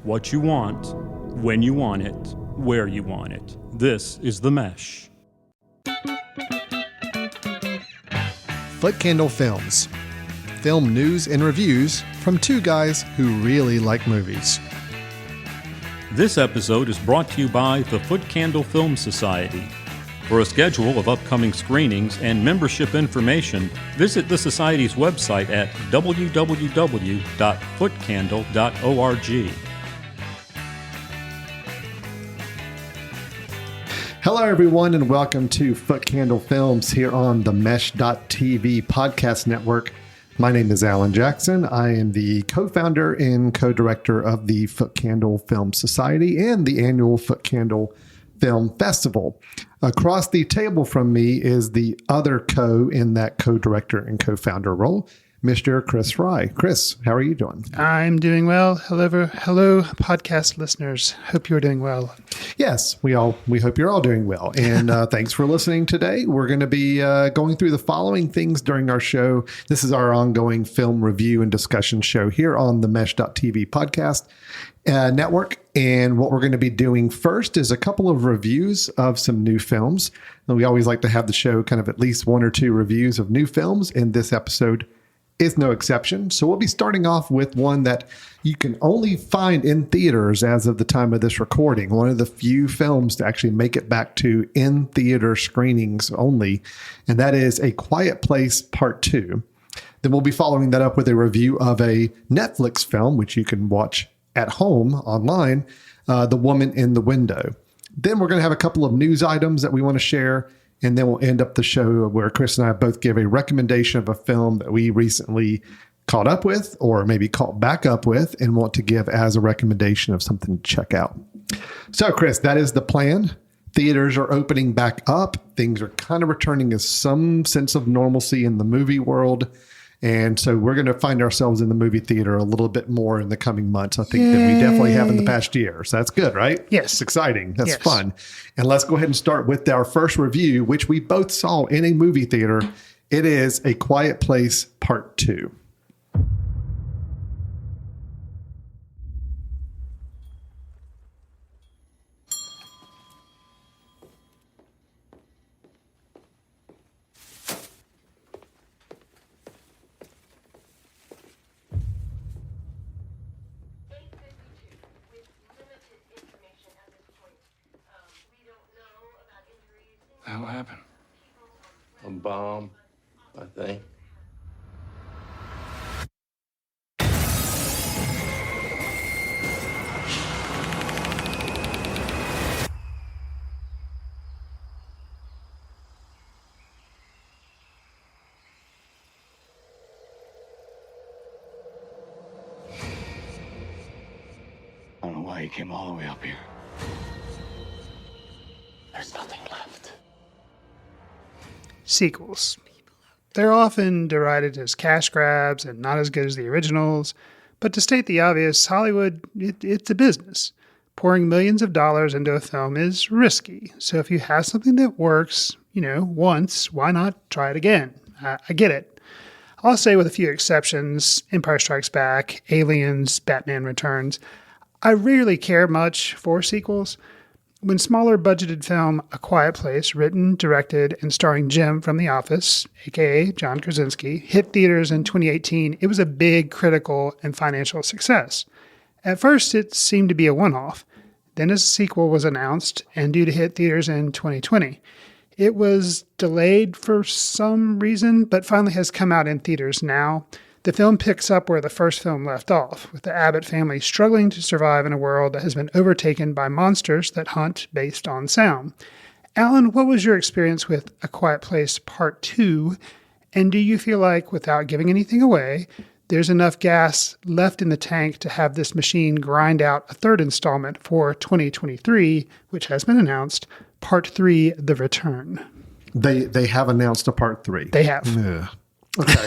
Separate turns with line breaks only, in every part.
what you want, when you want it, where you want it. This is The Mesh.
Foot Candle Films. Film news and reviews from two guys who really like movies.
This episode is brought to you by the Foot Candle Film Society. For a schedule of upcoming screenings and membership information, visit the Society's website at www.footcandle.org.
Hello, everyone, and welcome to Foot Candle Films here on the Mesh.tv podcast network. My name is Alan Jackson. I am the co-founder and co-director of the Foot Candle Film Society and the annual Foot Candle Film Festival. Across the table from me is the other in that co-director and co-founder role, Mr. Chris Fry. Chris, how are you doing?
I'm doing well. Hello, podcast listeners. Hope you're doing well.
Yes, we hope you're all doing well. And thanks for listening today. We're going to be going through the following things during our show. This is our ongoing film review and discussion show here on the Mesh.tv podcast network. And what we're going to be doing first is a couple of reviews of some new films. And we always like to have the show kind of at least one or two reviews of new films. And this episode is no exception. So we'll be starting off with one that you can only find in theaters as of the time of this recording. One of the few films to actually make it back to in-theater screenings only. And that is A Quiet Place Part 2. Then we'll be following that up with a review of a Netflix film, which you can watch at home online, The Woman in the Window. Then we're going to have a couple of news items that we want to share. And then we'll end up the show where Chris and I both give a recommendation of a film that we recently caught up with or maybe caught back up with and want to give as a recommendation of something to check out. So, Chris, that is the plan. Theaters are opening back up. Things are kind of returning to some sense of normalcy in the movie world. And so we're going to find ourselves in the movie theater a little bit more in the coming months, I think, than we definitely have in the past year. So that's good, right?
Yes.
It's exciting. That's fun. And let's go ahead and start with our first review, which we both saw in a movie theater. It is A Quiet Place Part 2.
What happened? A bomb, I think. I don't know why you came all the way up here. There's nothing left.
Sequels. They're often derided as cash grabs and not as good as the originals. But to state the obvious, Hollywood, it's a business. Pouring millions of dollars into a film is risky. So if you have something that works, once, why not try it again? I get it. I'll say with a few exceptions, Empire Strikes Back, Aliens, Batman Returns, I rarely care much for sequels. When smaller budgeted film A Quiet Place, written, directed, and starring Jim from The Office, a.k.a. John Krasinski, hit theaters in 2018, it was a big critical and financial success. At first, it seemed to be a one-off. Then a sequel was announced and due to hit theaters in 2020. It was delayed for some reason, but finally has come out in theaters now. The film picks up where the first film left off, with the Abbott family struggling to survive in a world that has been overtaken by monsters that hunt based on sound. Alan, what was your experience with A Quiet Place Part 2? And do you feel like, without giving anything away, there's enough gas left in the tank to have this machine grind out a third installment for 2023, which has been announced, Part 3, The Return?
They have announced a Part 3.
They have.
Yeah. Okay.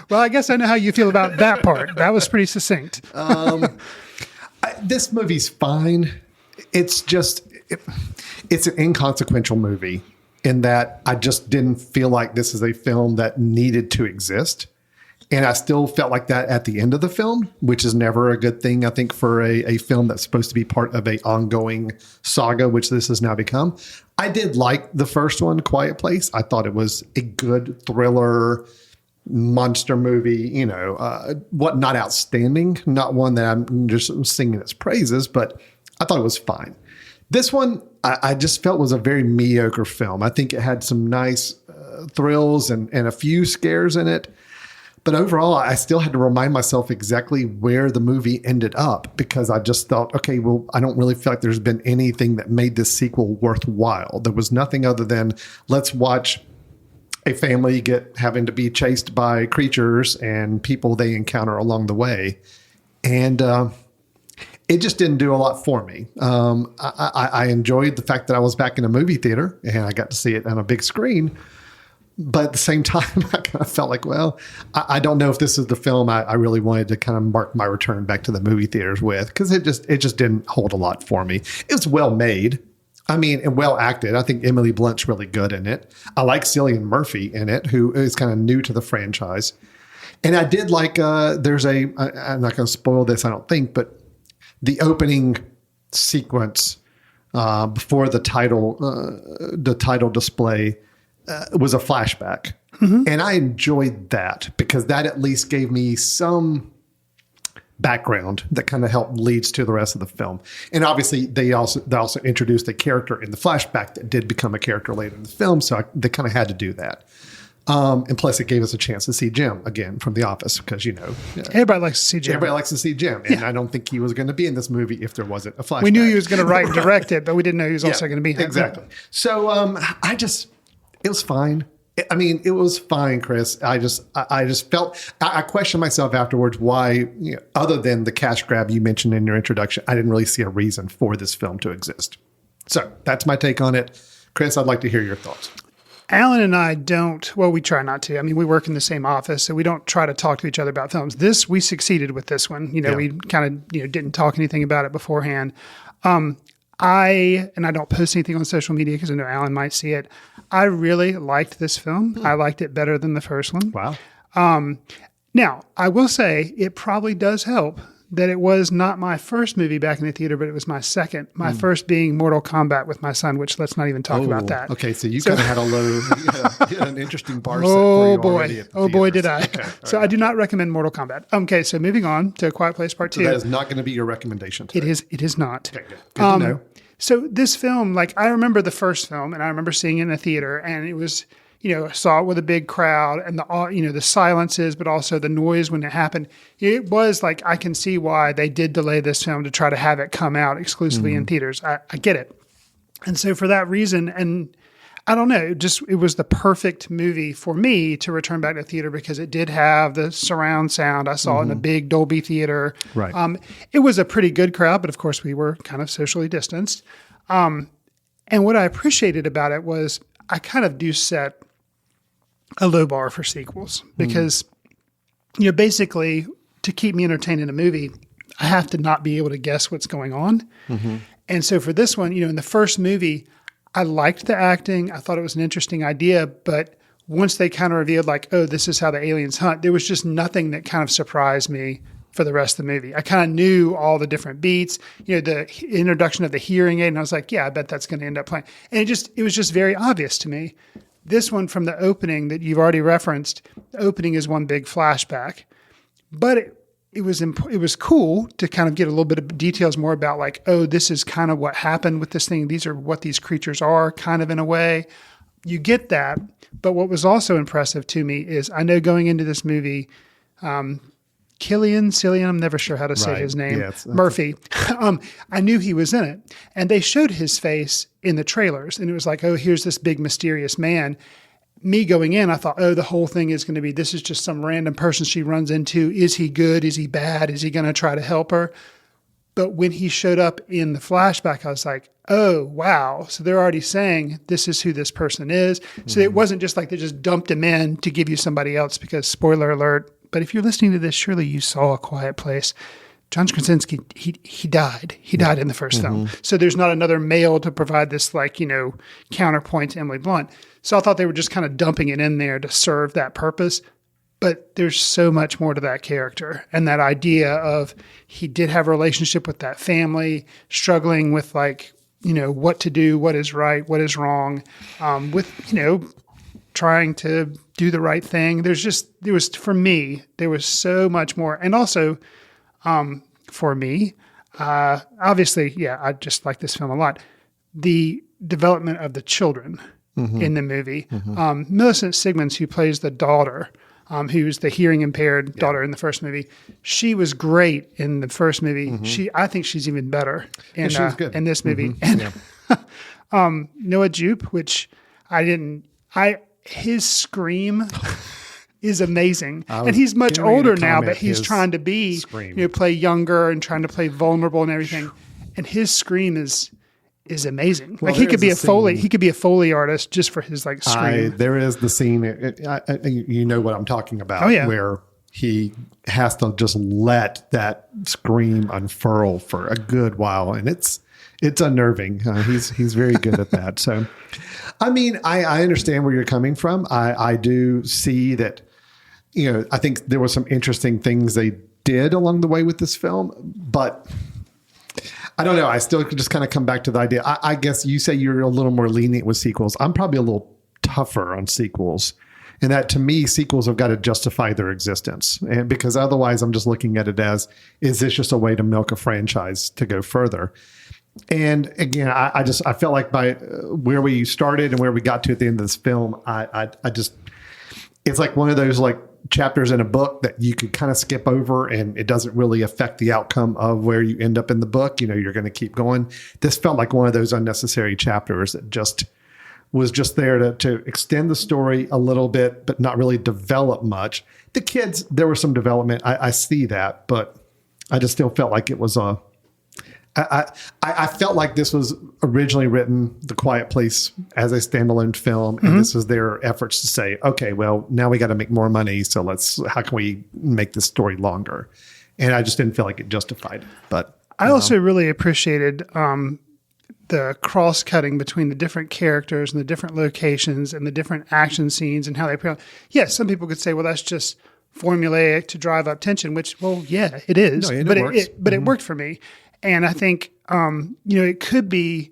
Well, I guess I know how you feel about that part. That was pretty succinct.
This movie's fine. It's just, it's an inconsequential movie in that I just didn't feel like this is a film that needed to exist. And I still felt like that at the end of the film, which is never a good thing, I think, for a film that's supposed to be part of a ongoing saga, which this has now become. I did like the first one, Quiet Place. I thought it was a good thriller monster movie, what not outstanding, not one that I'm just singing its praises, but I thought it was fine. This one, I just felt was a very mediocre film. I think it had some nice thrills and a few scares in it. But overall, I still had to remind myself exactly where the movie ended up because I just thought, okay, well, I don't really feel like there's been anything that made this sequel worthwhile. There was nothing other than let's watch a family having to be chased by creatures and people they encounter along the way. And it just didn't do a lot for me. I enjoyed the fact that I was back in a movie theater and I got to see it on a big screen. But at the same time, I kind of felt like, well, I don't know if this is the film I really wanted to kind of mark my return back to the movie theaters with, because it just didn't hold a lot for me. It was well made. I mean, and well acted. I think Emily Blunt's really good in it. I like Cillian Murphy in it, who is kind of new to the franchise. And I did like, I'm not going to spoil this, I don't think, but the opening sequence before the title display was a flashback. Mm-hmm. And I enjoyed that because that at least gave me some background that kind of helped leads to the rest of the film. And obviously they also introduced a character in the flashback that did become a character later in the film. So they kind of had to do that. And plus it gave us a chance to see Jim again from The Office because,
everybody likes to see Jim.
Everybody likes to see Jim. And I don't think he was going to be in this movie if there wasn't a flashback.
We knew he was going to write and direct it, but we didn't know he was also going to be in it.
Exactly. So it was fine. I mean, it was fine, Chris. I just felt, I questioned myself afterwards why, other than the cash grab you mentioned in your introduction, I didn't really see a reason for this film to exist. So that's my take on it. Chris, I'd like to hear your thoughts.
Alan and I we try not to. I mean, we work in the same office, so we don't try to talk to each other about films. We succeeded with this one. We kind of, didn't talk anything about it beforehand. I don't post anything on social media because I know Alan might see it. I really liked this film. I liked it better than the first one.
Wow.
Now, I will say it probably does help that it was not my first movie back in the theater, but it was my second. My first being Mortal Kombat with my son, which let's not even talk about that.
Okay, so you kind of had you had an interesting bar set
for
you already at the
Oh boy, did I.
Okay,
so
right.
I do not recommend Mortal Kombat. Okay, so moving on to A Quiet Place Part 2.
So that is not going to be your recommendation today.
It is not.
Okay, good to know.
So this film, I remember the first film and I remember seeing it in the theater and it was, saw it with a big crowd and the silences, but also the noise when it happened. It was I can see why they did delay this film to try to have it come out exclusively in theaters. I get it. And so for that reason, and I don't know, it was the perfect movie for me to return back to theater because it did have the surround sound. I saw it in a big Dolby theater.
Right.
It was a pretty good crowd, but of course we were kind of socially distanced. And what I appreciated about it was I kind of do set a low bar for sequels because, basically to keep me entertained in a movie, I have to not be able to guess what's going on. Mm-hmm. And so for this one, in the first movie, I liked the acting. I thought it was an interesting idea, but once they kind of revealed this is how the aliens hunt, there was just nothing that kind of surprised me for the rest of the movie. I kind of knew all the different beats, the introduction of the hearing aid, and I was like, yeah, I bet that's going to end up playing. And it was just very obvious to me. This one from the opening that you've already referenced, the opening is one big flashback, but it was cool to kind of get a little bit of details more about this is kind of what happened with this thing. These are what these creatures are kind of in a way. You get that. But what was also impressive to me is I know going into this movie, Cillian, I'm never sure how to say his name, Murphy. I knew he was in it. And they showed his face in the trailers. And it was here's this big mysterious man. Me going in, I thought, the whole thing is going to be, this is just some random person she runs into. Is he good? Is he bad? Is he going to try to help her? But when he showed up in the flashback, I was like, oh, wow. So they're already saying this is who this person is. So it wasn't just they just dumped him in to give you somebody else because, spoiler alert, but if you're listening to this, surely you saw A Quiet Place. John Krasinski, he died. He died in the first film. So there's not another male to provide this counterpoint to Emily Blunt. So I thought they were just kind of dumping it in there to serve that purpose. but there's so much more to that character. And that idea of he did have a relationship with that family, struggling with like, what to do, what is right, what is wrong, with, trying to do the right thing. For me, there was so much more. And also, for me, obviously, I just like this film a lot. The development of the children in the movie. Millicent Sigmund, who plays the daughter, who's the hearing impaired daughter in the first movie, she was great in the first movie. I think she's even better in this movie. And Noah Jupe, which his scream is amazing. And he's much older now, but he's trying to be, play younger and trying to play vulnerable and everything. And his scream is amazing. Well, like he could be a Foley artist just for his like scream.
There is the scene, you know what I'm talking about, where he has to just let that scream unfurl for a good while. And it's unnerving. He's very good at that. So, I mean, I understand where you're coming from. I do see that, I think there were some interesting things they did along the way with this film, but I don't know. I still just kind of come back to the idea. I guess you say you're a little more lenient with sequels. I'm probably a little tougher on sequels. And that to me, sequels have got to justify their existence. And because otherwise I'm just looking at it as, is this just a way to milk a franchise to go further? And again, I felt like by where we started and where we got to at the end of this film, it's like one of those like chapters in a book that you could kind of skip over and it doesn't really affect the outcome of where you end up in the book. You're going to keep going. This felt like one of those unnecessary chapters that was just there to extend the story a little bit, but not really develop much. The kids, there was some development. I see that, but I just still felt like it was I felt like this was originally written, The Quiet Place, as a standalone film, and this was their efforts to say, okay, well, now we got to make more money, so how can we make this story longer? And I just didn't feel like it justified it. But
I also really appreciated the cross-cutting between the different characters and the different locations and the different action scenes and how they play. Yes, some people could say, well, that's just formulaic to drive up tension, which, well, yeah, it is. No, but it worked for me. And I think, it could be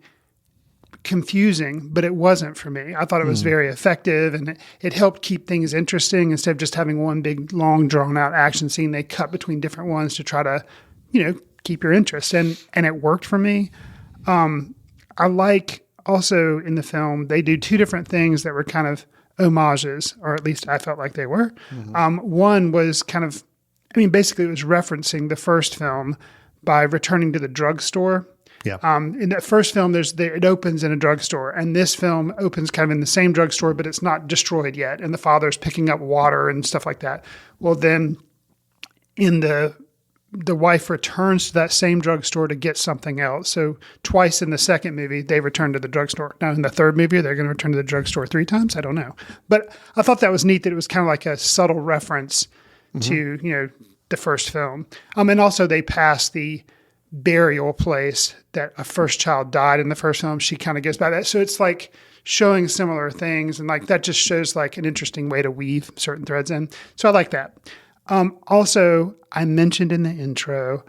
confusing, but it wasn't for me. I thought it was very effective and it helped keep things interesting. Instead of just having one big, long, drawn-out action scene, they cut between different ones to try to, keep your interest. And it worked for me. I like also in the film, they do two different things that were kind of homages, or at least I felt like they were. One was basically it was referencing the first film by returning to the drugstore. Yeah. In that first film, it opens in a drugstore, and this film opens kind of in the same drugstore, but it's not destroyed yet, and the father's picking up water and stuff like that. Well, then, in the wife returns to that same drugstore to get something else. So twice in the second movie, they return to the drugstore. Now, in the third movie, they're going to return to the drugstore 3 times. I don't know, but I thought that was neat that it was kind of like a subtle reference to the first film. And also they pass the burial place that a first child died in the first film. She kind of gets by that. So it's like showing similar things. And like, that just shows like an interesting way to weave certain threads in. So I like that. Also, I mentioned in the intro,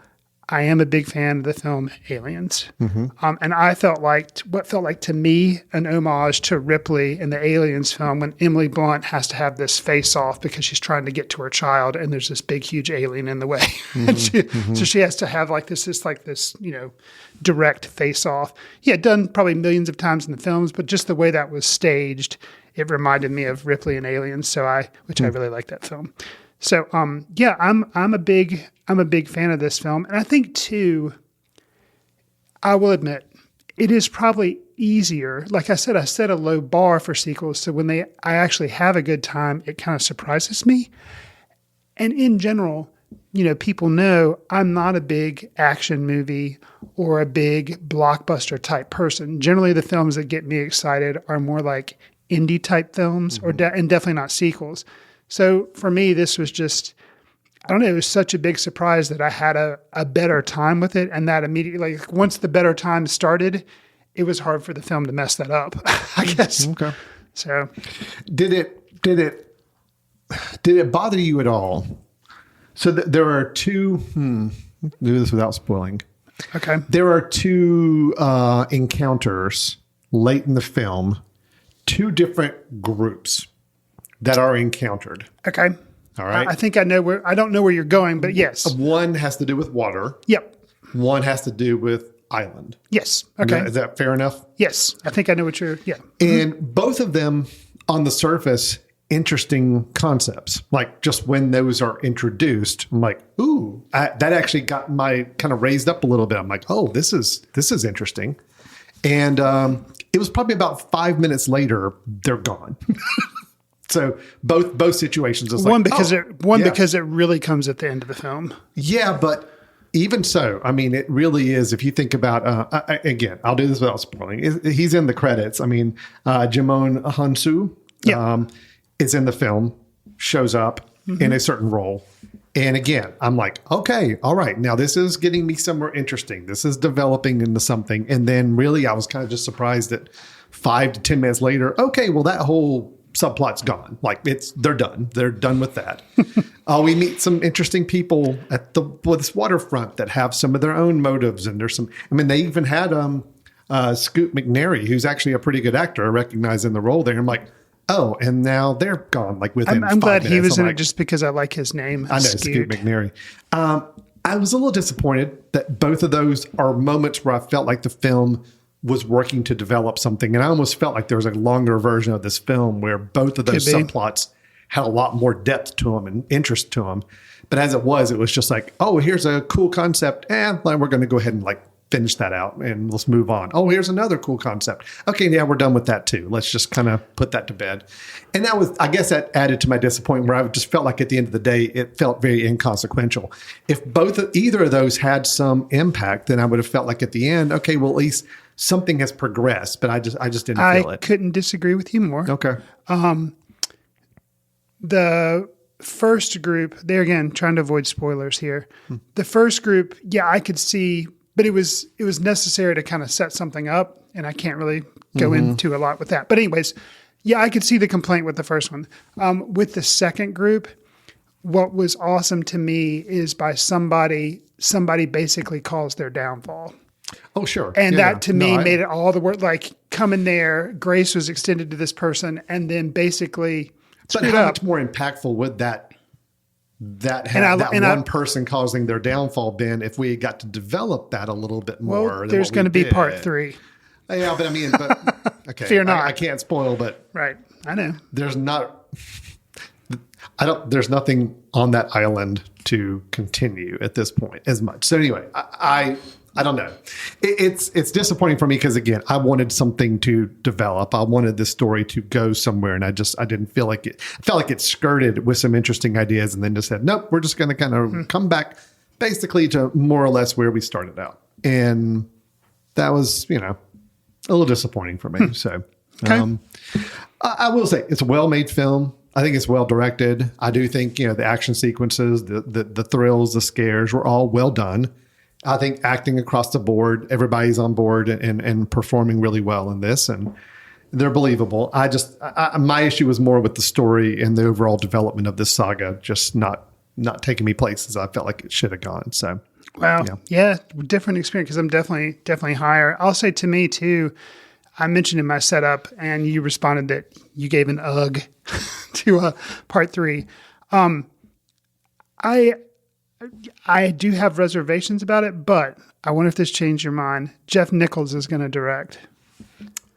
I am a big fan of the film Aliens. And I felt like what felt like to me an homage to Ripley in the Aliens film when Emily Blunt has to have this face off because she's trying to get to her child and there's this big, huge alien in the way. So she has to have like this direct face off. Yeah, done probably millions of times in the films, but just the way that was staged, it reminded me of Ripley and Aliens. Which I really like that film. So, I'm a big fan of this film. And I think too, I will admit, it is probably easier. Like I set a low bar for sequels. So when I actually have a good time, it kind of surprises me. And in general, people know I'm not a big action movie or a big blockbuster type person. Generally, the films that get me excited are more like indie type films and definitely not sequels. So for me, this was just, I don't know, it was such a big surprise that I had a better time with it. And that immediately, like once the better time started, it was hard for the film to mess that up, I guess. Okay. So
did it Did it bother you at all? So there are two. Do this without spoiling.
Okay.
There are two encounters late in the film, two different groups that are encountered.
Okay.
All right.
I think I know where, I don't know where you're going, but yes.
One has to do with water.
Yep.
One has to do with island.
Yes. Okay.
Is that fair enough?
Yes. I think I know what you're, yeah.
And both of them on the surface, interesting concepts. Like just when those are introduced, I'm like, ooh, that actually got my kind of raised up a little bit. I'm like, oh, this is interesting. And it was probably about 5 minutes later, they're gone. So both situations is
One
like,
because it really comes at the end of the film.
Yeah, but even so, I mean, it really is. If you think about, again, I'll do this without spoiling. He's in the credits. I mean, Jimon Hansu is in the film, shows up in a certain role. And again, I'm like, okay, all right. Now this is getting me somewhere interesting. This is developing into something. And then really, I was kind of just surprised that 5 to 10 minutes later, okay, well, that whole subplot's gone. Like they're done. They're done with that. We meet some interesting people at this waterfront that have some of their own motives. And there's some, I mean, they even had Scoot McNairy, who's actually a pretty good actor. I recognize in the role there. I'm like, oh, and now they're gone. Like within
I'm glad
5 minutes.
he was
I'm
in
like,
it just because I like his name.
I know, Scoot McNairy. I was a little disappointed that both of those are moments where I felt like the film was working to develop something. And I almost felt like there was a longer version of this film where both of those subplots had a lot more depth to them and interest to them. But as it was just like, oh, here's a cool concept. And we're going to go ahead and like finish that out and let's move on. Oh, here's another cool concept. Okay, yeah, we're done with that too. Let's just kind of put that to bed. And that was, I guess that added to my disappointment where I just felt like at the end of the day, it felt very inconsequential. If either of those had some impact, then I would have felt like at the end, okay, well, at least something has progressed, but I just didn't feel it.
I couldn't disagree with you more.
Okay.
The first group, there again, trying to avoid spoilers here. The first group, yeah, I could see, but it was necessary to kind of set something up, and I can't really go into a lot with that. But anyways, yeah, I could see the complaint with the first one. With the second group, what was awesome to me is by somebody basically calls their downfall.
Oh, sure.
And that to me made it all the work. Like coming there, grace was extended to this person, and then basically.
But how much more impactful would that one person causing their downfall been if we got to develop that a little bit more?
Well, there's going to be part 3.
Yeah, but I mean, okay.
Fear not.
I can't spoil, but
right. I know.
There's nothing on that island to continue at this point as much. So anyway, I don't know. It's disappointing for me because again, I wanted something to develop. I wanted this story to go somewhere, and I didn't feel like it. I felt like it skirted with some interesting ideas, and then just said, nope, we're just going to kind of come back basically to more or less where we started out, and that was a little disappointing for me. So,
okay.
I will say it's a well-made film. I think it's well directed. I do think the action sequences, the thrills, the scares were all well done. I think acting across the board, everybody's on board and performing really well in this, and they're believable. My issue was more with the story and the overall development of this saga, just not taking me places I felt like it should have gone. So,
wow, yeah, different experience because I'm definitely higher. I'll say to me too, I mentioned in my setup, and you responded that you gave an ugh to part 3. I do have reservations about it, but I wonder if this changed your mind. Jeff Nichols is going to direct.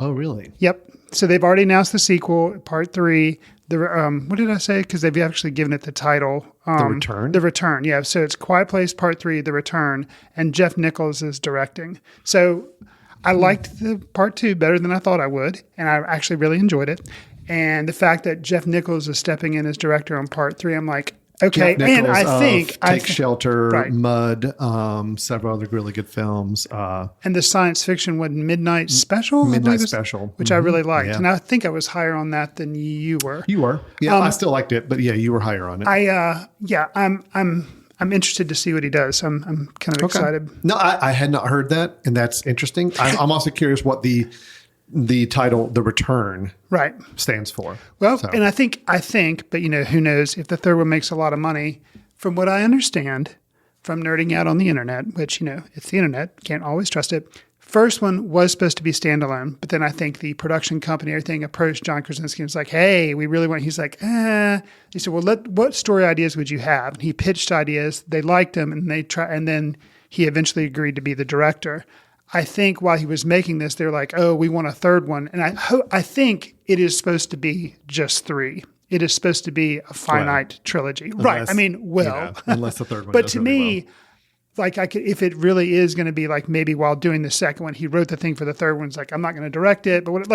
Oh, really?
Yep. So they've already announced the sequel, part 3. What did I say? Because they've actually given it the title.
The Return?
The Return, yeah. So it's Quiet Place Part 3, The Return, and Jeff Nichols is directing. So I liked the part 2 better than I thought I would, and I actually really enjoyed it. And the fact that Jeff Nichols is stepping in as director on part 3, I'm like, okay, and I think
Take Shelter, right. Mud, several other really good films,
and the science fiction Midnight Special, which I really liked, and I think I was higher on that than you were.
You were, yeah. I still liked it, but yeah, you were higher on it.
I'm interested to see what he does. So I'm kind of excited.
No, I had not heard that, and that's interesting. I'm also curious what the the title The Return
Right.
stands for.
Well,
So,
and I think, but who knows if the third one makes a lot of money. From what I understand from nerding out on the internet, which, it's the internet, can't always trust it. First one was supposed to be standalone, but then I think the production company, everything approached John Krasinski and was like, hey, we really want, he's like, He said, well, what story ideas would you have? And he pitched ideas. They liked them and then he eventually agreed to be the director. I think while he was making this, they're like, oh, we want a third one. And I think it is supposed to be just 3. It is supposed to be a finite trilogy. Right. I mean,
unless the third one
but
does
to
really
me, like if it really is going to be like maybe while doing the second one, he wrote the thing for the third one. It's like, I'm not going to direct it, but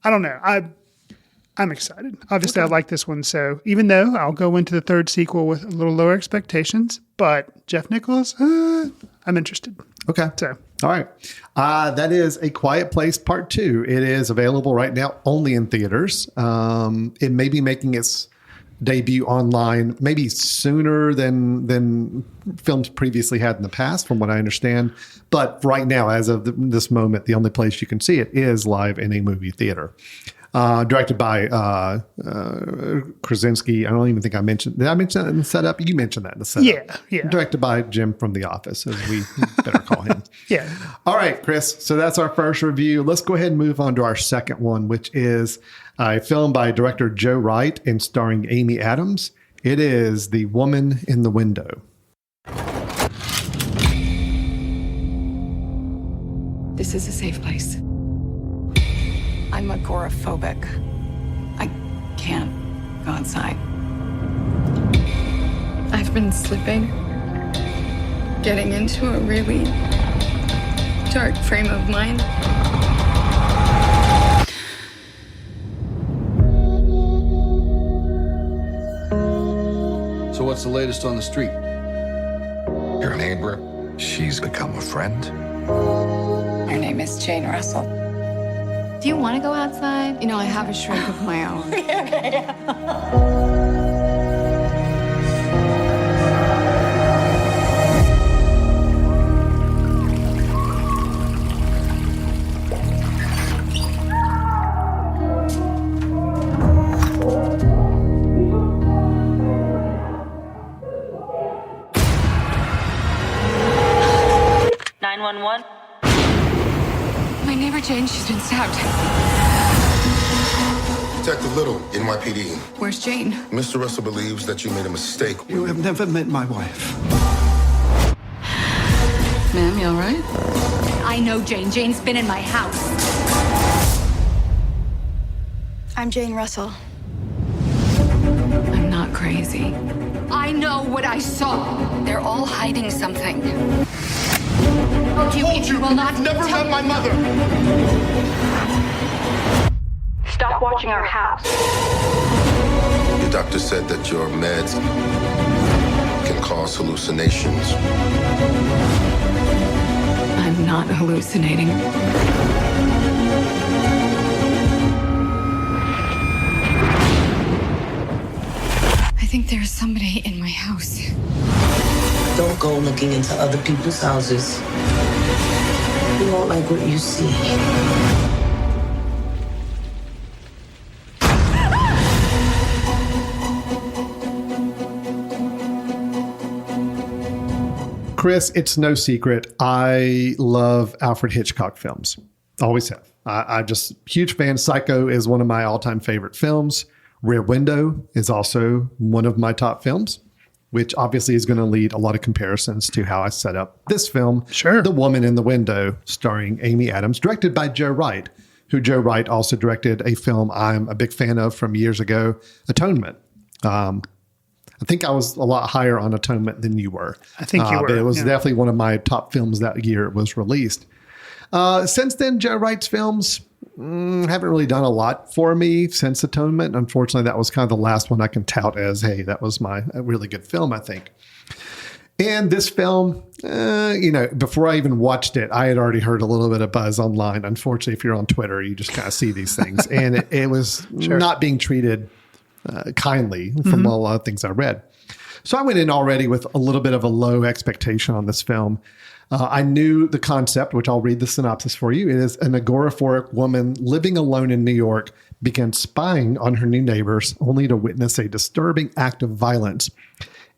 I don't know. I'm excited. Obviously, I like this one. So even though I'll go into the third sequel with a little lower expectations, but Jeff Nichols, I'm interested.
Okay.
So.
All right. That is A Quiet Place Part 2. It is available right now only in theaters. It may be making its debut online maybe sooner than films previously had in the past, from what I understand. But right now, as of this moment, the only place you can see it is live in a movie theater. Directed by Krasinski. I don't even think I mentioned. Did I mention that in the setup? You mentioned that in the setup.
Yeah.
Directed by Jim from The Office, as we better call him.
Yeah.
All right, Chris. So that's our first review. Let's go ahead and move on to our second one, which is a film by director Joe Wright and starring Amy Adams. It is The Woman in the Window.
This is a safe place. I'm agoraphobic. I can't go outside. I've been slipping, getting into a really dark frame of mind.
So what's the latest on the street?
Your neighbor, she's become a friend.
Her name is Jane Russell.
Do you want to go outside?
I have a shrink of my own. My neighbor Jane, she's been stabbed.
Detective Little, NYPD.
Where's Jane?
Mr. Russell believes that you made a mistake.
You have never met my wife.
Ma'am, you all right?
I know Jane. Jane's been in my house.
I'm Jane Russell.
I'm not crazy.
I know what I saw.
They're all hiding something.
You will not
Never met my mother.
Stop watching our house.
Your doctor said that your meds can cause hallucinations.
I'm not hallucinating. I think there's somebody in my house.
Don't go looking into other people's houses. You won't like what you see.
Chris, it's no secret. I love Alfred Hitchcock films. Always have. I just huge fan. Psycho is one of my all-time favorite films. Rear Window is also one of my top films, which obviously is going to lead a lot of comparisons to how I set up this film.
Sure.
The Woman in the Window, starring Amy Adams, directed by Joe Wright, who Joe Wright also directed a film I'm a big fan of from years ago, Atonement. I think I was a lot higher on Atonement than you were.
I think you were.
But it was definitely one of my top films that year it was released. Since then, Joe Wright's films haven't really done a lot for me since Atonement. Unfortunately, that was kind of the last one I can tout as, hey, that was a really good film, I think. And this film, before I even watched it, I had already heard a little bit of buzz online. Unfortunately, if you're on Twitter, you just kind of see these things. And it was not being treated kindly from a lot of things I read. So I went in already with a little bit of a low expectation on this film. I knew the concept, which I'll read the synopsis for you. It is an agoraphoric woman living alone in New York begins spying on her new neighbors only to witness a disturbing act of violence.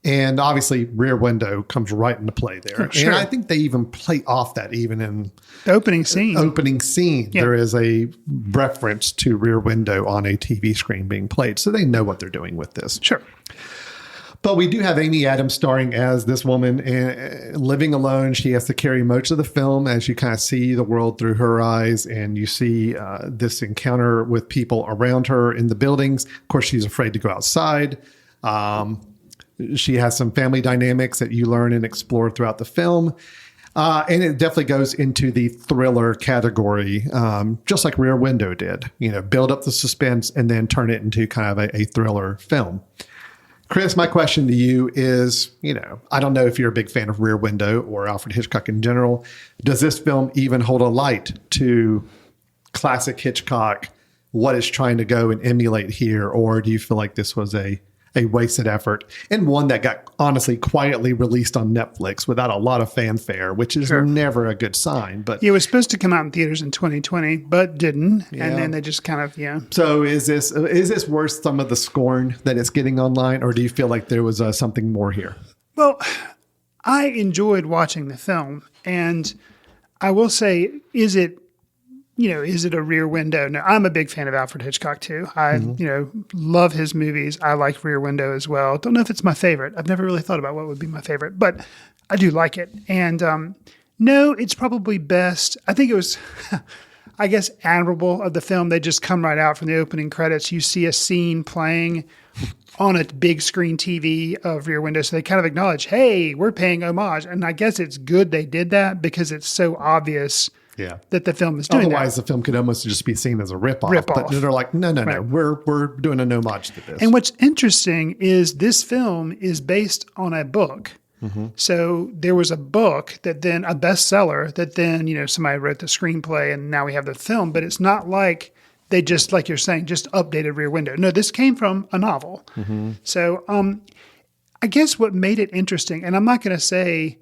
And obviously, Rear Window comes right into play there.
Sure.
And I think they even play off that even in
the opening scene.
Yeah. There is a reference to Rear Window on a TV screen being played. So they know what they're doing with this.
Sure.
But we do have Amy Adams starring as this woman living alone. She has to carry most of the film as you kind of see the world through her eyes, and you see this encounter with people around her in the buildings. Of course, she's afraid to go outside. She has some family dynamics that you learn and explore throughout the film. And it definitely goes into the thriller category, just like Rear Window did. Build up the suspense and then turn it into kind of a thriller film. Chris, my question to you is, I don't know if you're a big fan of Rear Window or Alfred Hitchcock in general. Does this film even hold a light to classic Hitchcock, what it's trying to go and emulate here? Or do you feel like this was a wasted effort and one that got honestly quietly released on Netflix without a lot of fanfare, which is never a good sign? But
it was supposed to come out in theaters in 2020, but didn't. Yeah. And then they just kind of,
So is this worth some of the scorn that it's getting online, or do you feel like there was something more here?
Well, I enjoyed watching the film, and I will say, is it a Rear Window? No, I'm a big fan of Alfred Hitchcock too. I, love his movies. I like Rear Window as well. Don't know if it's my favorite. I've never really thought about what would be my favorite, but I do like it. And no, it's probably best. I think it was, I guess, admirable of the film. They just come right out from the opening credits. You see a scene playing on a big screen TV of Rear Window. So they kind of acknowledge, hey, we're paying homage. And I guess it's good they did that because it's so obvious that the film is doing
Otherwise, the film could almost just be seen as a ripoff. But they're like, no, we're doing an homage to this.
And what's interesting is this film is based on a book. Mm-hmm. So there was a book that then, a bestseller, that then, somebody wrote the screenplay and now we have the film. But it's not like they just, like you're saying, just updated Rear Window. No, this came from a novel. Mm-hmm. So I guess what made it interesting, and I'm not going to say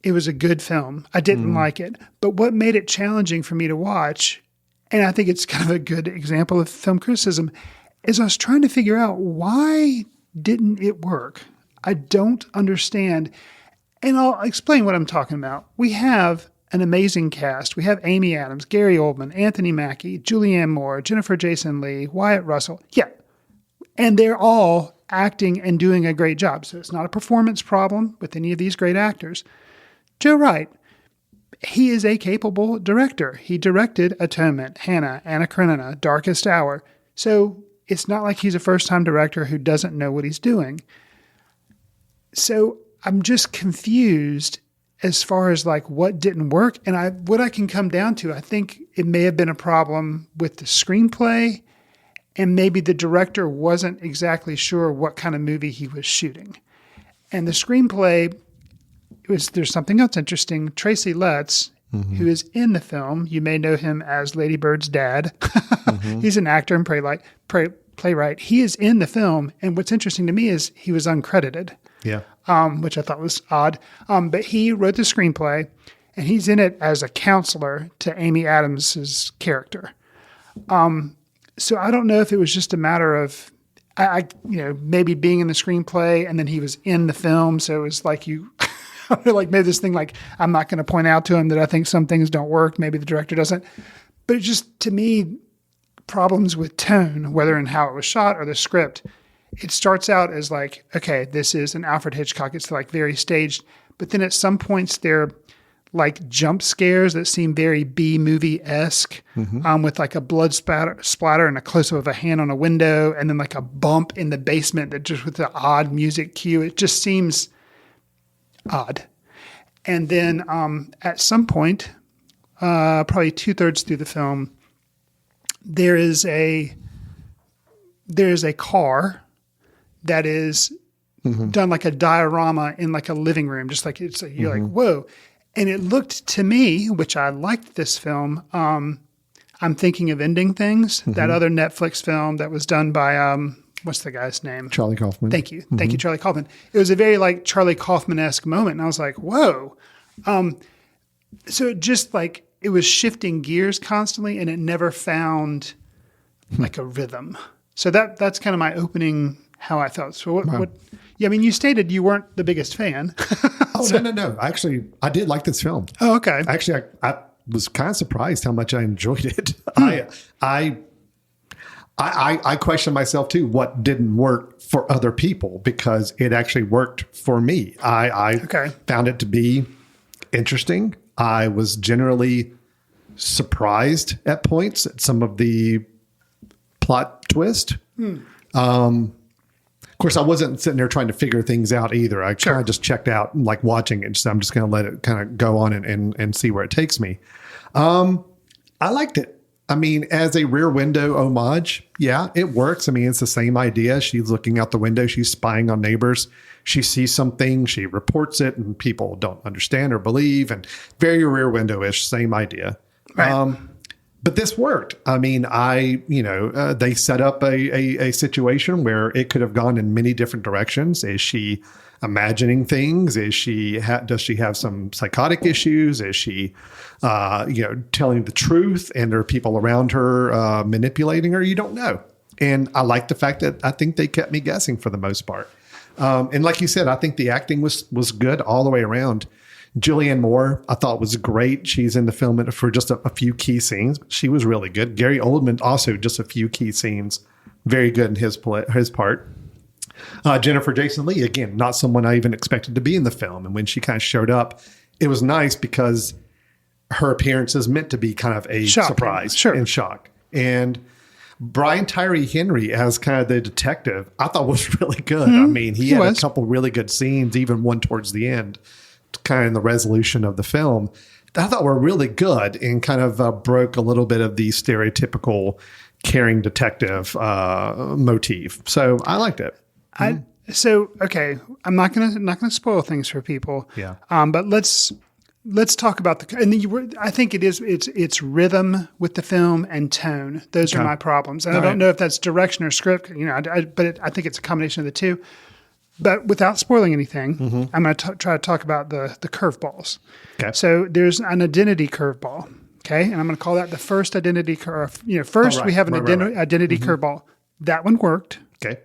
it was a good film. I didn't like it. But what made it challenging for me to watch, and I think it's kind of a good example of film criticism, is I was trying to figure out, why didn't it work? I don't understand. And I'll explain what I'm talking about. We have an amazing cast. We have Amy Adams, Gary Oldman, Anthony Mackie, Julianne Moore, Jennifer Jason Leigh, Wyatt Russell. Yeah. And they're all acting and doing a great job. So it's not a performance problem with any of these great actors. Joe Wright, he is a capable director. He directed Atonement, Hannah, Anna Karenina, Darkest Hour. So it's not like he's a first-time director who doesn't know what he's doing. So I'm just confused as far as like what didn't work. And what I can come down to, I think it may have been a problem with the screenplay, and maybe the director wasn't exactly sure what kind of movie he was shooting. And the screenplay, there's something else interesting. Tracy Letts, who is in the film, you may know him as Lady Bird's dad. He's an actor and playwright. He is in the film. And what's interesting to me is he was uncredited. Yeah. Which I thought was odd. But he wrote the screenplay, and he's in it as a counselor to Amy Adams's character. So I don't know if it was just a matter of, maybe being in the screenplay and then he was in the film. So it was like like maybe this thing, like, I'm not going to point out to him that I think some things don't work. Maybe the director doesn't. But it just, to me, problems with tone, whether in how it was shot or the script, it starts out as like, okay, this is an Alfred Hitchcock. It's like very staged. But then at some points they're like jump scares that seem very B-movie-esque, with like a blood splatter and a close-up of a hand on a window, and then like a bump in the basement that just with the odd music cue. It just seems odd. And then at some point, probably 2/3 through the film, there is a car that is done like a diorama in like a living room, just like you're like, whoa. And it looked to me, which I liked this film, I'm Thinking of Ending Things, that other Netflix film that was done by what's the guy's name?
Charlie Kaufman.
Thank you. Thank you, Charlie Kaufman. It was a very like Charlie Kaufman-esque moment. And I was like, whoa. So it just like, it was shifting gears constantly and it never found like a rhythm. So that's kind of my opening, how I felt. So what yeah, I mean, you stated you weren't the biggest fan.
No. Actually, I did like this film.
Oh, okay.
Actually, I was kind of surprised how much I enjoyed it. I question myself too, what didn't work for other people, because it actually worked for me. I found it to be interesting. I was generally surprised at points at some of the plot twist. Of course, I wasn't sitting there trying to figure things out either. I kind of just checked out, like watching it. So I'm just going to let it kind of go on and see where it takes me. I liked it. I mean, as a Rear Window homage, yeah, it works. I mean, it's the same idea. She's looking out the window. She's spying on neighbors. She sees something. She reports it, and people don't understand or believe. And very Rear Window-ish, same idea.
Right.
But this worked. I mean, they set up a situation where it could have gone in many different directions. Is she imagining things? Does she have some psychotic issues? Is she, telling the truth? And are people around her manipulating her? You don't know. And I like the fact that I think they kept me guessing for the most part. And like you said, I think the acting was good all the way around. Julianne Moore, I thought was great. She's in the film for just a few key scenes. She was really good. Gary Oldman also just a few key scenes. Very good in his part. Jennifer Jason Leigh, again, not someone I even expected to be in the film. And when she kind of showed up, it was nice because her appearance is meant to be kind of a surprise and shock. And Brian Tyree Henry as kind of the detective, I thought was really good. I mean, he had a couple really good scenes, even one towards the end, kind of in the resolution of the film, that I thought were really good and kind of broke a little bit of the stereotypical caring detective motif. So I liked it.
Okay, I'm not gonna spoil things for people.
Yeah.
But let's talk about I think it's rhythm with the film and tone. Those are my problems, and I don't know if that's direction or script. But I think it's a combination of the two. But without spoiling anything, I'm going to try to talk about the curveballs. Okay. So there's an identity curveball. Okay, and I'm going to call that the first identity curve. We have an identity curveball. That one worked.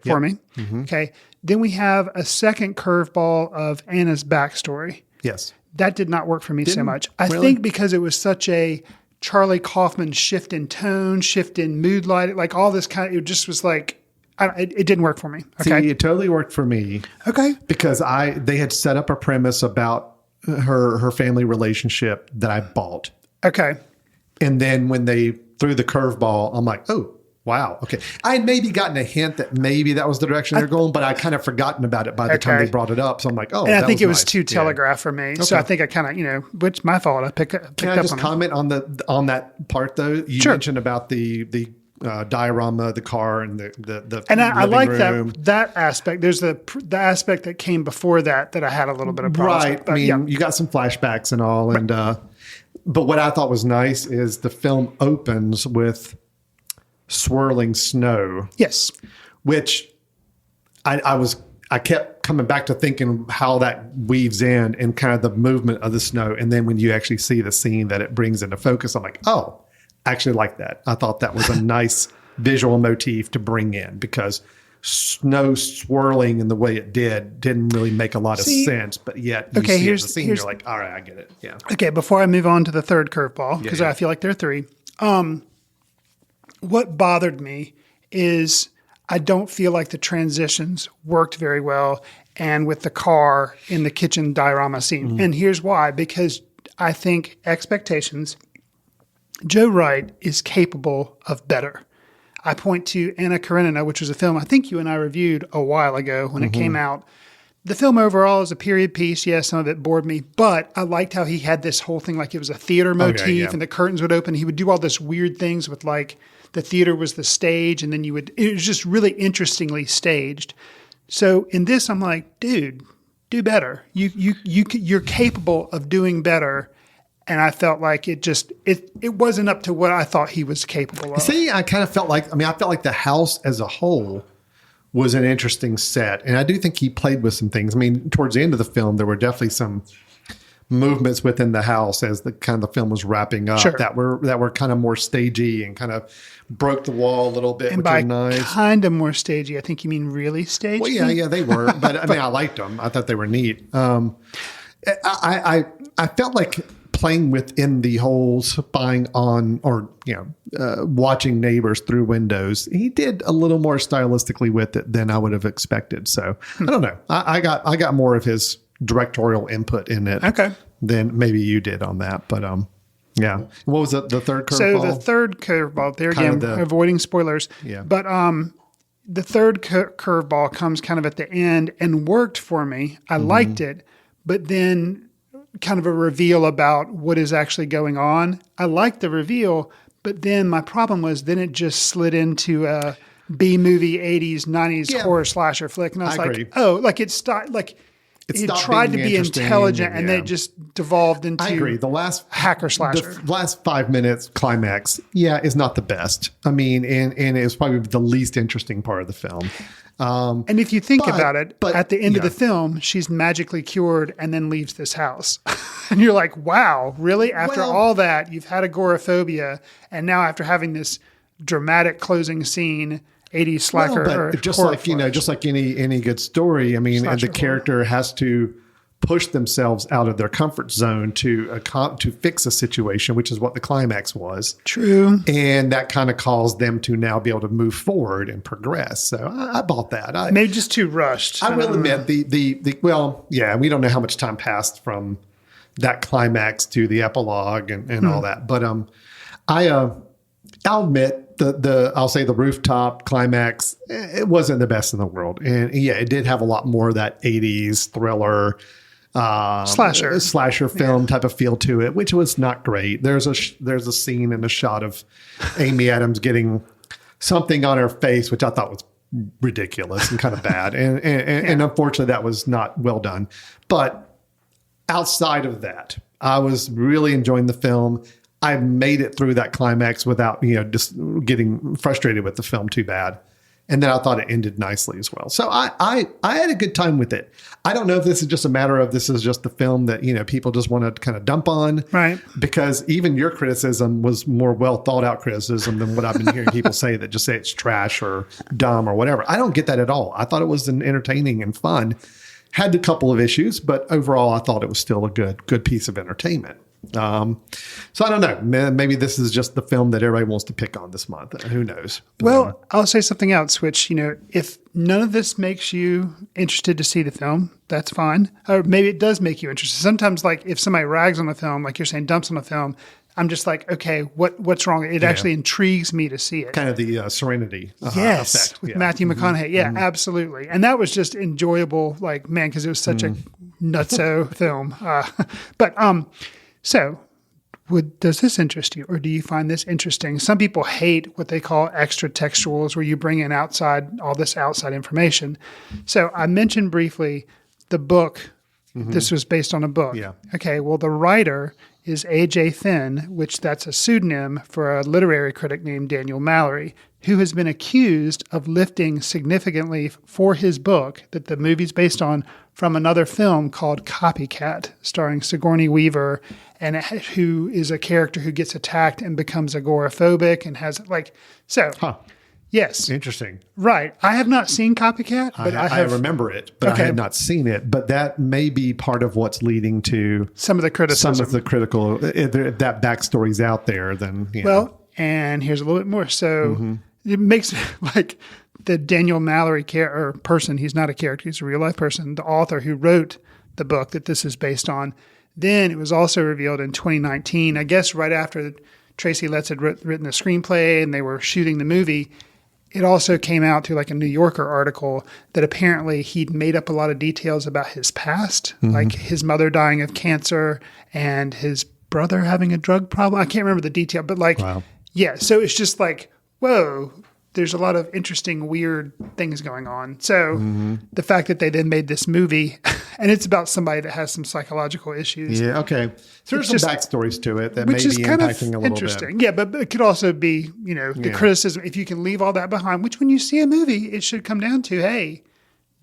For me. Okay. Then we have a second curveball of Anna's backstory.
Yes.
That did not work for me so much. I think because it was such a Charlie Kaufman shift in tone, shift in mood light, like all this it just was like, it didn't work for me. Okay.
See, it totally worked for me.
Okay.
Because they had set up a premise about her family relationship that I bought.
Okay.
And then when they threw the curveball, I'm like, oh, wow. Okay. I had maybe gotten a hint that maybe that was the direction they're going, but I kind of forgotten about it by the time they brought it up. So I'm like, oh,
and I think it was too telegraphed for me. Okay. So I think I kind of, which my fault. I picked up on it.
Can I just comment on that part though? You mentioned about the diorama, the car, and the
and I like
room.
that aspect. There's the aspect that came before that I had a little bit of problems with.
But, you got some flashbacks and all, and but what I thought was nice is the film opens with swirling snow.
Yes,
which I kept coming back to thinking how that weaves in and kind of the movement of the snow, and then when you actually see the scene that it brings into focus, I'm like, oh. I actually like that. I thought that was a nice visual motif to bring in because snow swirling in the way it didn't really make a lot of sense, but yet you see the scene, you're like, all right, I get it. Yeah.
Okay, before I move on to the third curveball, because I feel like there are three, what bothered me is I don't feel like the transitions worked very well and with the car in the kitchen diorama scene. Mm-hmm. And here's why, because I think expectations – Joe Wright is capable of better. I point to Anna Karenina, which was a film I think you and I reviewed a while ago when it came out. The film overall is a period piece. Yes, some of it bored me, but I liked how he had this whole thing like it was a theater motif and the curtains would open. He would do all this weird things with like the theater was the stage and then it was just really interestingly staged. So in this, I'm like, dude, do better. You're capable of doing better. And I felt like it wasn't up to what I thought he was capable of.
See, I kind of felt like, I felt like the house as a whole was an interesting set. And I do think he played with some things. I mean, towards the end of the film, there were definitely some movements within the house as the film was wrapping up that were kind of more stagey and kind of broke the wall a little bit,
And
which
by
was nice.
kind of more stagey, I think you mean really stagey?
Well, yeah, they were. But I mean, I liked them. I thought they were neat. I felt like playing within the whole spying on or, watching neighbors through windows. He did a little more stylistically with it than I would have expected. So I don't know. I got more of his directorial input in it than maybe you did on that. But yeah. What was the third curveball?
So the third curveball, there again, avoiding spoilers.
Yeah.
But the third curveball comes kind of at the end and worked for me. I liked it, but then kind of a reveal about what is actually going on. I liked the reveal, but then my problem was then it just slid into a B-movie 80s, 90s horror slasher flick. And I was
agree.
it stopped, it tried to be intelligent and then it just devolved into
I agree. The last
hacker slasher.
The last 5 minutes climax, is not the best. I mean, and it was probably the least interesting part of the film.
And if you think about it, at the end of the film, she's magically cured and then leaves this house. And you're like, wow, really? After all that, you've had agoraphobia. And now after having this dramatic closing scene, 80s slacker.
But just like, just like any good story, I mean, the character has to push themselves out of their comfort zone to fix a situation, which is what the climax was.
True.
And that kind of caused them to now be able to move forward and progress. So I bought that.
Maybe just too rushed.
I will admit we don't know how much time passed from that climax to the epilogue and all that. But I'll admit I'll say the rooftop climax, it wasn't the best in the world. And it did have a lot more of that 80s thriller slasher film type of feel to it, which was not great. There's a scene and a shot of Amy Adams getting something on her face, which I thought was ridiculous and kind of bad. And unfortunately that was not well done. But outside of that, I was really enjoying the film. I made it through that climax without, just getting frustrated with the film too bad. And then I thought it ended nicely as well. So I had a good time with it. I don't know if this is just a matter of this is just the film that, people just want to kind of dump on.
Right.
Because even your criticism was more well thought out criticism than what I've been hearing people say that just say it's trash or dumb or whatever. I don't get that at all. I thought it was entertaining and fun. Had a couple of issues, but overall I thought it was still a good piece of entertainment. So I don't know. Maybe this is just the film that everybody wants to pick on this month. Who knows?
Well, I'll say something else, which, if none of this makes you interested to see the film, that's fine. Or maybe it does make you interested. Sometimes, like, if somebody rags on a film, like you're saying, dumps on a film, I'm just like, okay, what's wrong? It actually intrigues me to see it.
Kind of the Serenity
effect. With Matthew McConaughey. Yeah, absolutely. And that was just enjoyable, like, man, because it was such a nutso film. So, does this interest you, or do you find this interesting? Some people hate what they call extra textuals, where you bring in all this outside information. So I mentioned briefly the book. This was based on a book.
Yeah.
Okay, well, the writer is A.J. Finn, which that's a pseudonym for a literary critic named Daniel Mallory, who has been accused of lifting significantly for his book that the movie's based on from another film called Copycat, starring Sigourney Weaver, and who is a character who gets attacked and becomes agoraphobic and has yes.
Interesting.
Right. I have not seen Copycat, but
I remember it, but I had not seen it. But that may be part of what's leading to
some of the criticism.
Some of the critical, if that backstory's out there, then,
Well, and here's a little bit more. So it makes like the Daniel Mallory person, he's not a character, he's a real life person, the author who wrote the book that this is based on. Then it was also revealed in 2019, I guess right after Tracy Letts had written the screenplay and they were shooting the movie. It also came out through like a New Yorker article that apparently he'd made up a lot of details about his past, like his mother dying of cancer and his brother having a drug problem. I can't remember the detail, but so it's just like, whoa, there's a lot of interesting, weird things going on. So the fact that they then made this movie, and it's about somebody that has some psychological issues.
Yeah, okay. So there's some backstories to it that may
Which is
be
kind of
impacting a little
interesting.
bit.
Yeah, but it could also be, the criticism. If you can leave all that behind, which when you see a movie, it should come down to, hey,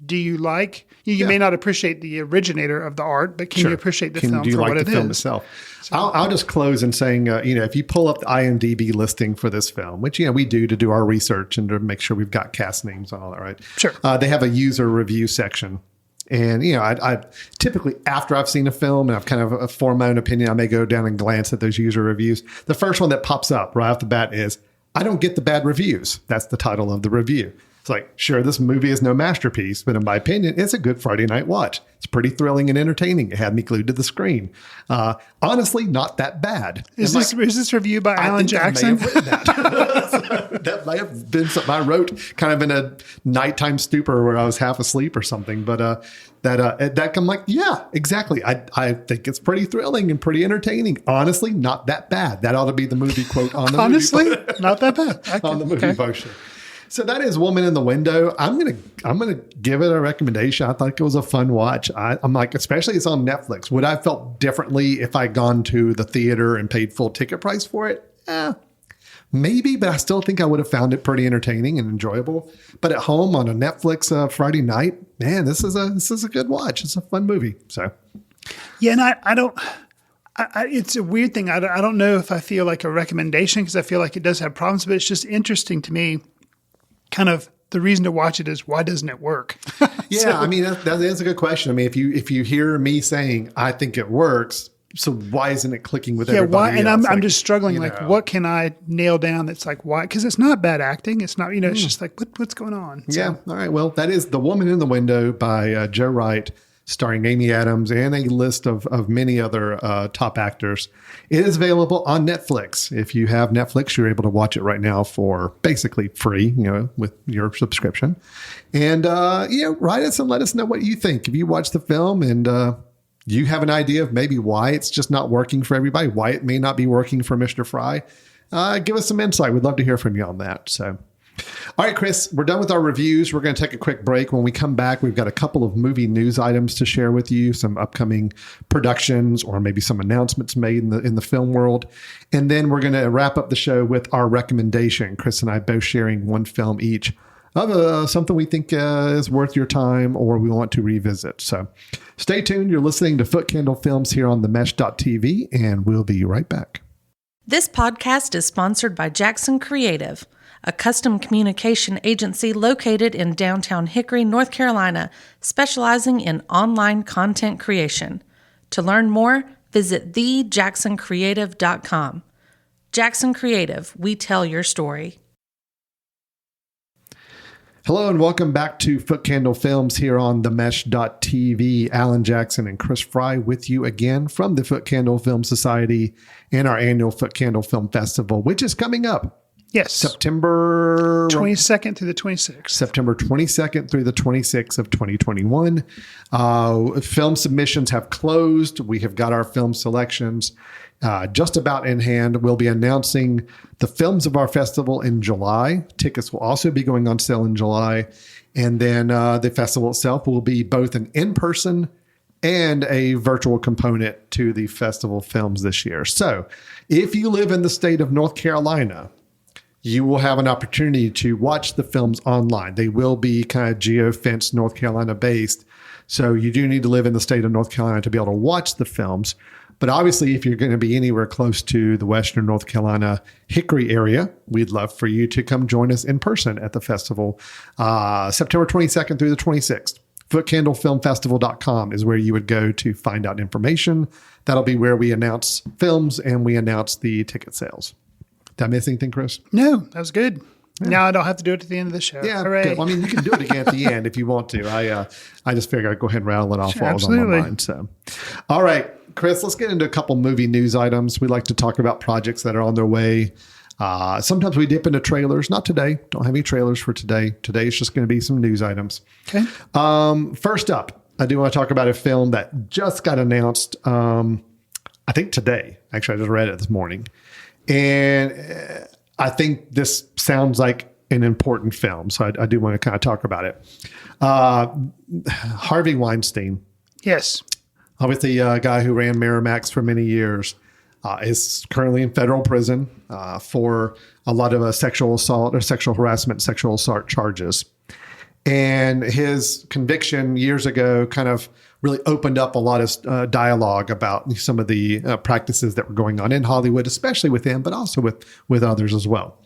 do you like, you may not appreciate the originator of the art, but can you appreciate the film for what it is? Do you like the film
itself? So, I'll just close in saying, if you pull up the IMDb listing for this film, which, we do our research and to make sure we've got cast names and all that, right?
Sure.
They have a user review section. And, I typically, after I've seen a film and I've kind of formed my own opinion, I may go down and glance at those user reviews. The first one that pops up right off the bat is, I don't get the bad reviews. That's the title of the review. It's like, sure, this movie is no masterpiece, but in my opinion, it's a good Friday night watch. It's pretty thrilling and entertaining. It had me glued to the screen. Honestly, not that bad.
Is this review by Alan Jackson?
That may have been something I wrote kind of in a nighttime stupor where I was half asleep or something. But that I'm like, yeah, exactly. I think it's pretty thrilling and pretty entertaining. Honestly, not that bad. That ought to be the movie quote on the
Honestly, not that bad.
On the movie poster. So that is Woman in the Window. I'm gonna give it a recommendation. I thought it was a fun watch. I'm like, especially it's on Netflix. Would I have felt differently if I'd gone to the theater and paid full ticket price for it? Maybe, but I still think I would have found it pretty entertaining and enjoyable. But at home on a Netflix Friday night, man, this is a good watch. It's a fun movie. So
yeah, and I don't. It's a weird thing. I don't know if I feel like a recommendation because I feel like it does have problems, but it's just interesting to me. Kind of the reason to watch it is why doesn't it work?
Yeah, I mean that's a good question. I mean, if you hear me saying I think it works, so why isn't it clicking with everybody?
And
else?
I'm just struggling. What can I nail down? That's like why? Because it's not bad acting. It's not it's just like what's going on. So.
Yeah. All right. Well, that is The Woman in the Window by Joe Wright, starring Amy Adams and a list of many other top actors. It is available on Netflix. If you have Netflix, you're able to watch it right now for basically free, with your subscription. And, write us and let us know what you think. If you watch the film and you have an idea of maybe why it's just not working for everybody, why it may not be working for Mr. Fry, give us some insight. We'd love to hear from you on that. So. All right, Chris, we're done with our reviews. We're going to take a quick break. When we come back, we've got a couple of movie news items to share with you, some upcoming productions or maybe some announcements made in the film world. And then we're going to wrap up the show with our recommendation. Chris and I both sharing one film each of something we think is worth your time or we want to revisit. So stay tuned. You're listening to Foot Candle Films here on themesh.tv, and we'll be right back.
This podcast is sponsored by Jackson Creative, a custom communication agency located in downtown Hickory, North Carolina, specializing in online content creation. To learn more, visit thejacksoncreative.com. Jackson Creative, we tell your story.
Hello and welcome back to Foot Candle Films here on themesh.tv. Alan Jackson and Chris Fry with you again from the Foot Candle Film Society and our annual Foot Candle Film Festival, which is coming up.
Yes.
September
22nd through the 26th.
September 22nd through the 26th of 2021. Film submissions have closed. We have got our film selections just about in hand. We'll be announcing the films of our festival in July. Tickets will also be going on sale in July. And then the festival itself will be both an in-person and a virtual component to the festival films this year. So if you live in the state of North Carolina, you will have an opportunity to watch the films online. They will be kind of geo-fenced North Carolina based. So you do need to live in the state of North Carolina to be able to watch the films. But obviously, if you're going to be anywhere close to the Western North Carolina Hickory area, we'd love for you to come join us in person at the festival, September 22nd through the 26th. FootCandleFilmFestival.com is where you would go to find out information. That'll be where we announce films and we announce the ticket sales. Did I miss anything, Chris?
No, that was good. Yeah. Now I don't have to do it at the end of the show.
Yeah,
hooray.
Good. Well, I mean, you can do it again at the end if you want to. I just figured I'd go ahead and rattle it off while it was on my mind. So, all right, Chris, let's get into a couple movie news items. We like to talk about projects that are on their way. Sometimes we dip into trailers. Not today. Don't have any trailers for today. Today is just going to be some news items.
Okay.
First up, I do want to talk about a film that just got announced, I think today. Actually, I just read it this morning. And I think this sounds like an important film. So I do want to kind of talk about it. Harvey Weinstein,
Yes.
obviously a guy who ran Miramax for many years, is currently in federal prison for a lot of sexual assault or sexual harassment, sexual assault charges. And his conviction years ago kind of really opened up a lot of dialogue about some of the practices that were going on in Hollywood, especially with him, but also with others as well.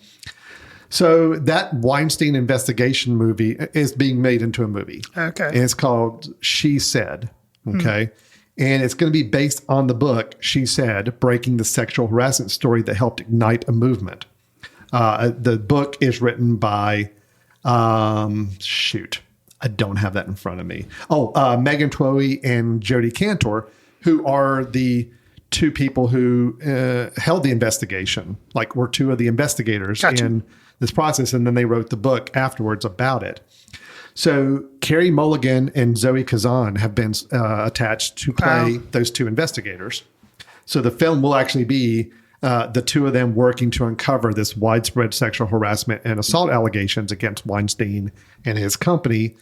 So that Weinstein investigation movie is being made into a movie.
Okay.
And it's called She Said. Okay. And it's going to be based on the book, She Said, Breaking the Sexual Harassment Story That Helped Ignite a Movement. The book is written by, I don't have that in front of me. Megan Twohy and Jodi Kantor, who are the two people who held the investigation, like were two of the investigators in this process. And then they wrote the book afterwards about it. So Carey Mulligan and Zoe Kazan have been attached to play those two investigators. So the film will actually be the two of them working to uncover this widespread sexual harassment and assault allegations against Weinstein and his company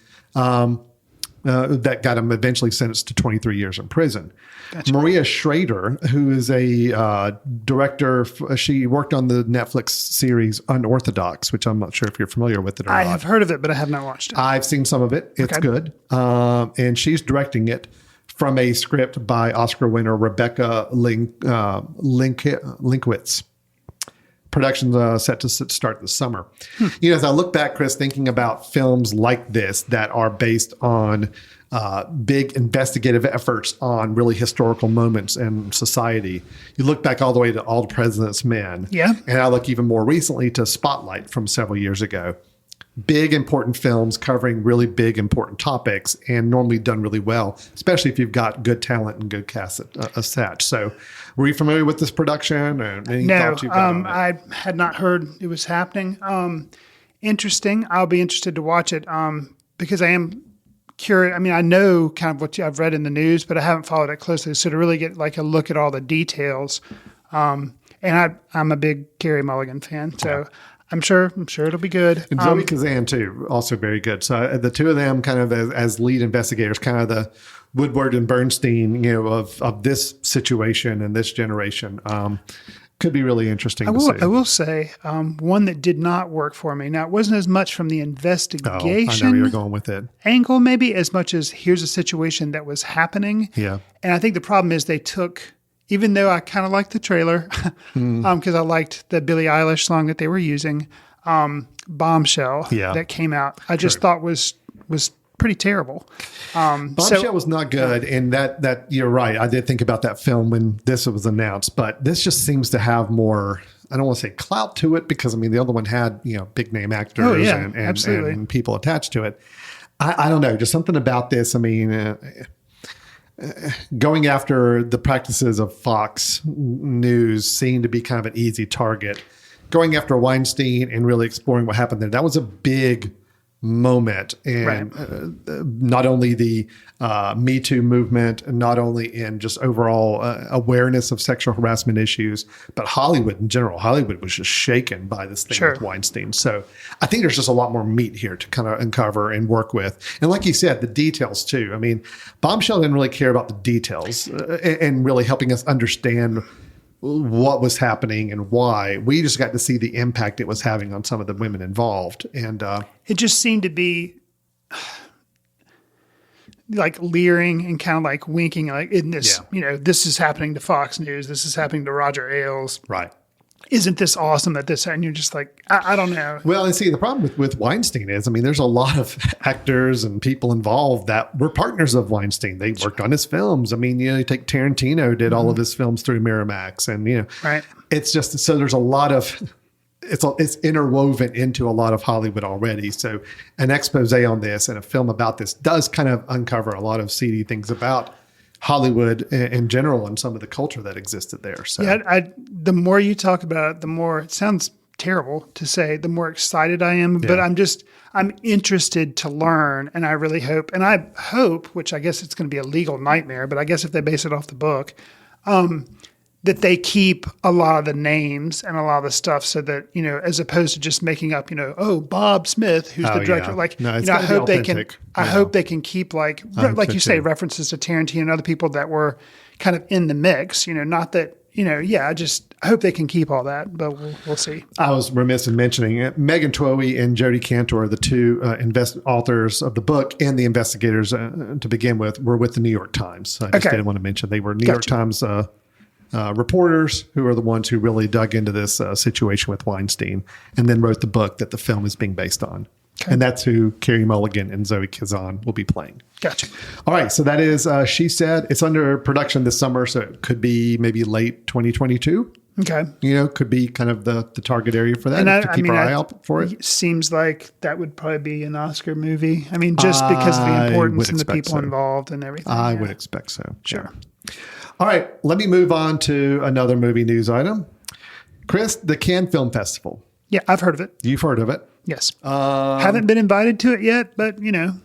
that got him eventually sentenced to 23 years in prison. Gotcha. Maria Schrader, who is a director, she worked on the Netflix series Unorthodox, which I'm not sure if you're familiar with it or not.
I have heard of it, but I have not watched it.
I've seen some of it. It's good. And she's directing it from a script by Oscar winner Rebecca Linkwitz. Production's set to start this summer. As I look back, Chris, thinking about films like this that are based on big investigative efforts on really historical moments in society, you look back all the way to All the President's Men.
Yeah.
And I look even more recently to Spotlight from several years ago. Big, important films covering really big, important topics and normally done really well, especially if you've got good talent and good cast attached. So were you familiar with this production? Or any thoughts you've got on it?
I had not heard it was happening. Interesting. I'll be interested to watch it because I am curious. I mean, I know kind of what I've read in the news, but I haven't followed it closely. So to really get like a look at all the details. And I'm a big Carey Mulligan fan. So I'm sure it'll be good.
And Zoe Kazan too, also very good. So the two of them kind of as lead investigators, kind of the Woodward and Bernstein, of this situation and this generation. Could be really interesting to see.
I will say one that did not work for me. Now, it wasn't as much from the investigation
I know you're going with it.
Angle, maybe as much as here's a situation that was happening.
Yeah.
And I think the problem is they took, even though I kind of liked the trailer, because I liked the Billie Eilish song that they were using, Bombshell, that came out, I just thought was pretty terrible.
Bombshell was not good, and that you're right. I did think about that film when this was announced, but this just seems to have more, I don't want to say clout to it, because I mean the other one had big name actors and people attached to it. I don't know, just something about this. I mean, going after the practices of Fox News seemed to be kind of an easy target. Going after Weinstein and really exploring what happened there, that was a big moment. And not only the Me Too movement, not only in just overall awareness of sexual harassment issues, but Hollywood in general. Hollywood was just shaken by this thing with Weinstein. So I think there's just a lot more meat here to kind of uncover and work with. And like you said, the details too. I mean, Bombshell didn't really care about the details and really helping us understand what was happening and why. We just got to see the impact it was having on some of the women involved. And
it just seemed to be like leering and kind of like winking, like in this, this is happening to Fox News. This is happening to Roger Ailes.
Right.
Isn't this awesome that this, and you're just like, I don't know.
Well, and see, the problem with Weinstein is, I mean, there's a lot of actors and people involved that were partners of Weinstein. They worked on his films. I mean, you take Tarantino did all of his films through Miramax, and it's just, so there's a lot of, it's interwoven into a lot of Hollywood already. So an expose on this and a film about this does kind of uncover a lot of seedy things about Hollywood in general and some of the culture that existed there. So
the more you talk about it, the more, it sounds terrible to say, the more excited I am, but I'm interested to learn. And I really hope, which I guess it's going to be a legal nightmare, but I guess if they base it off the book, that they keep a lot of the names and a lot of the stuff so that, as opposed to just making up, Bob Smith, who's the director.
Yeah.
Like,
No, it's
I
gotta be
hope they can,
authentic.
I hope they can keep like you say, references to Tarantino and other people that were kind of in the mix, not that, I hope they can keep all that, but we'll see.
I was remiss in mentioning it. Megan Twohy and Jodi Cantor are the two authors of the book and the investigators to begin with were with the New York Times. I just didn't want to mention they were New York Times reporters who are the ones who really dug into this situation with Weinstein and then wrote the book that the film is being based on. Okay. And that's who Carey Mulligan and Zoe Kazan will be playing.
Gotcha.
All right. So that is She Said. It's under production this summer, so it could be maybe late 2022.
Okay.
Could be kind of the target area for that, to keep our eye out for it.
Seems like that would probably be an Oscar movie. I mean, just because of the importance and the people involved and everything.
I would expect so.
Sure.
Yeah. All right. Let me move on to another movie news item. Chris, the Cannes Film Festival.
Yeah, I've heard of it.
You've heard of it?
Yes. Haven't been invited to it yet, but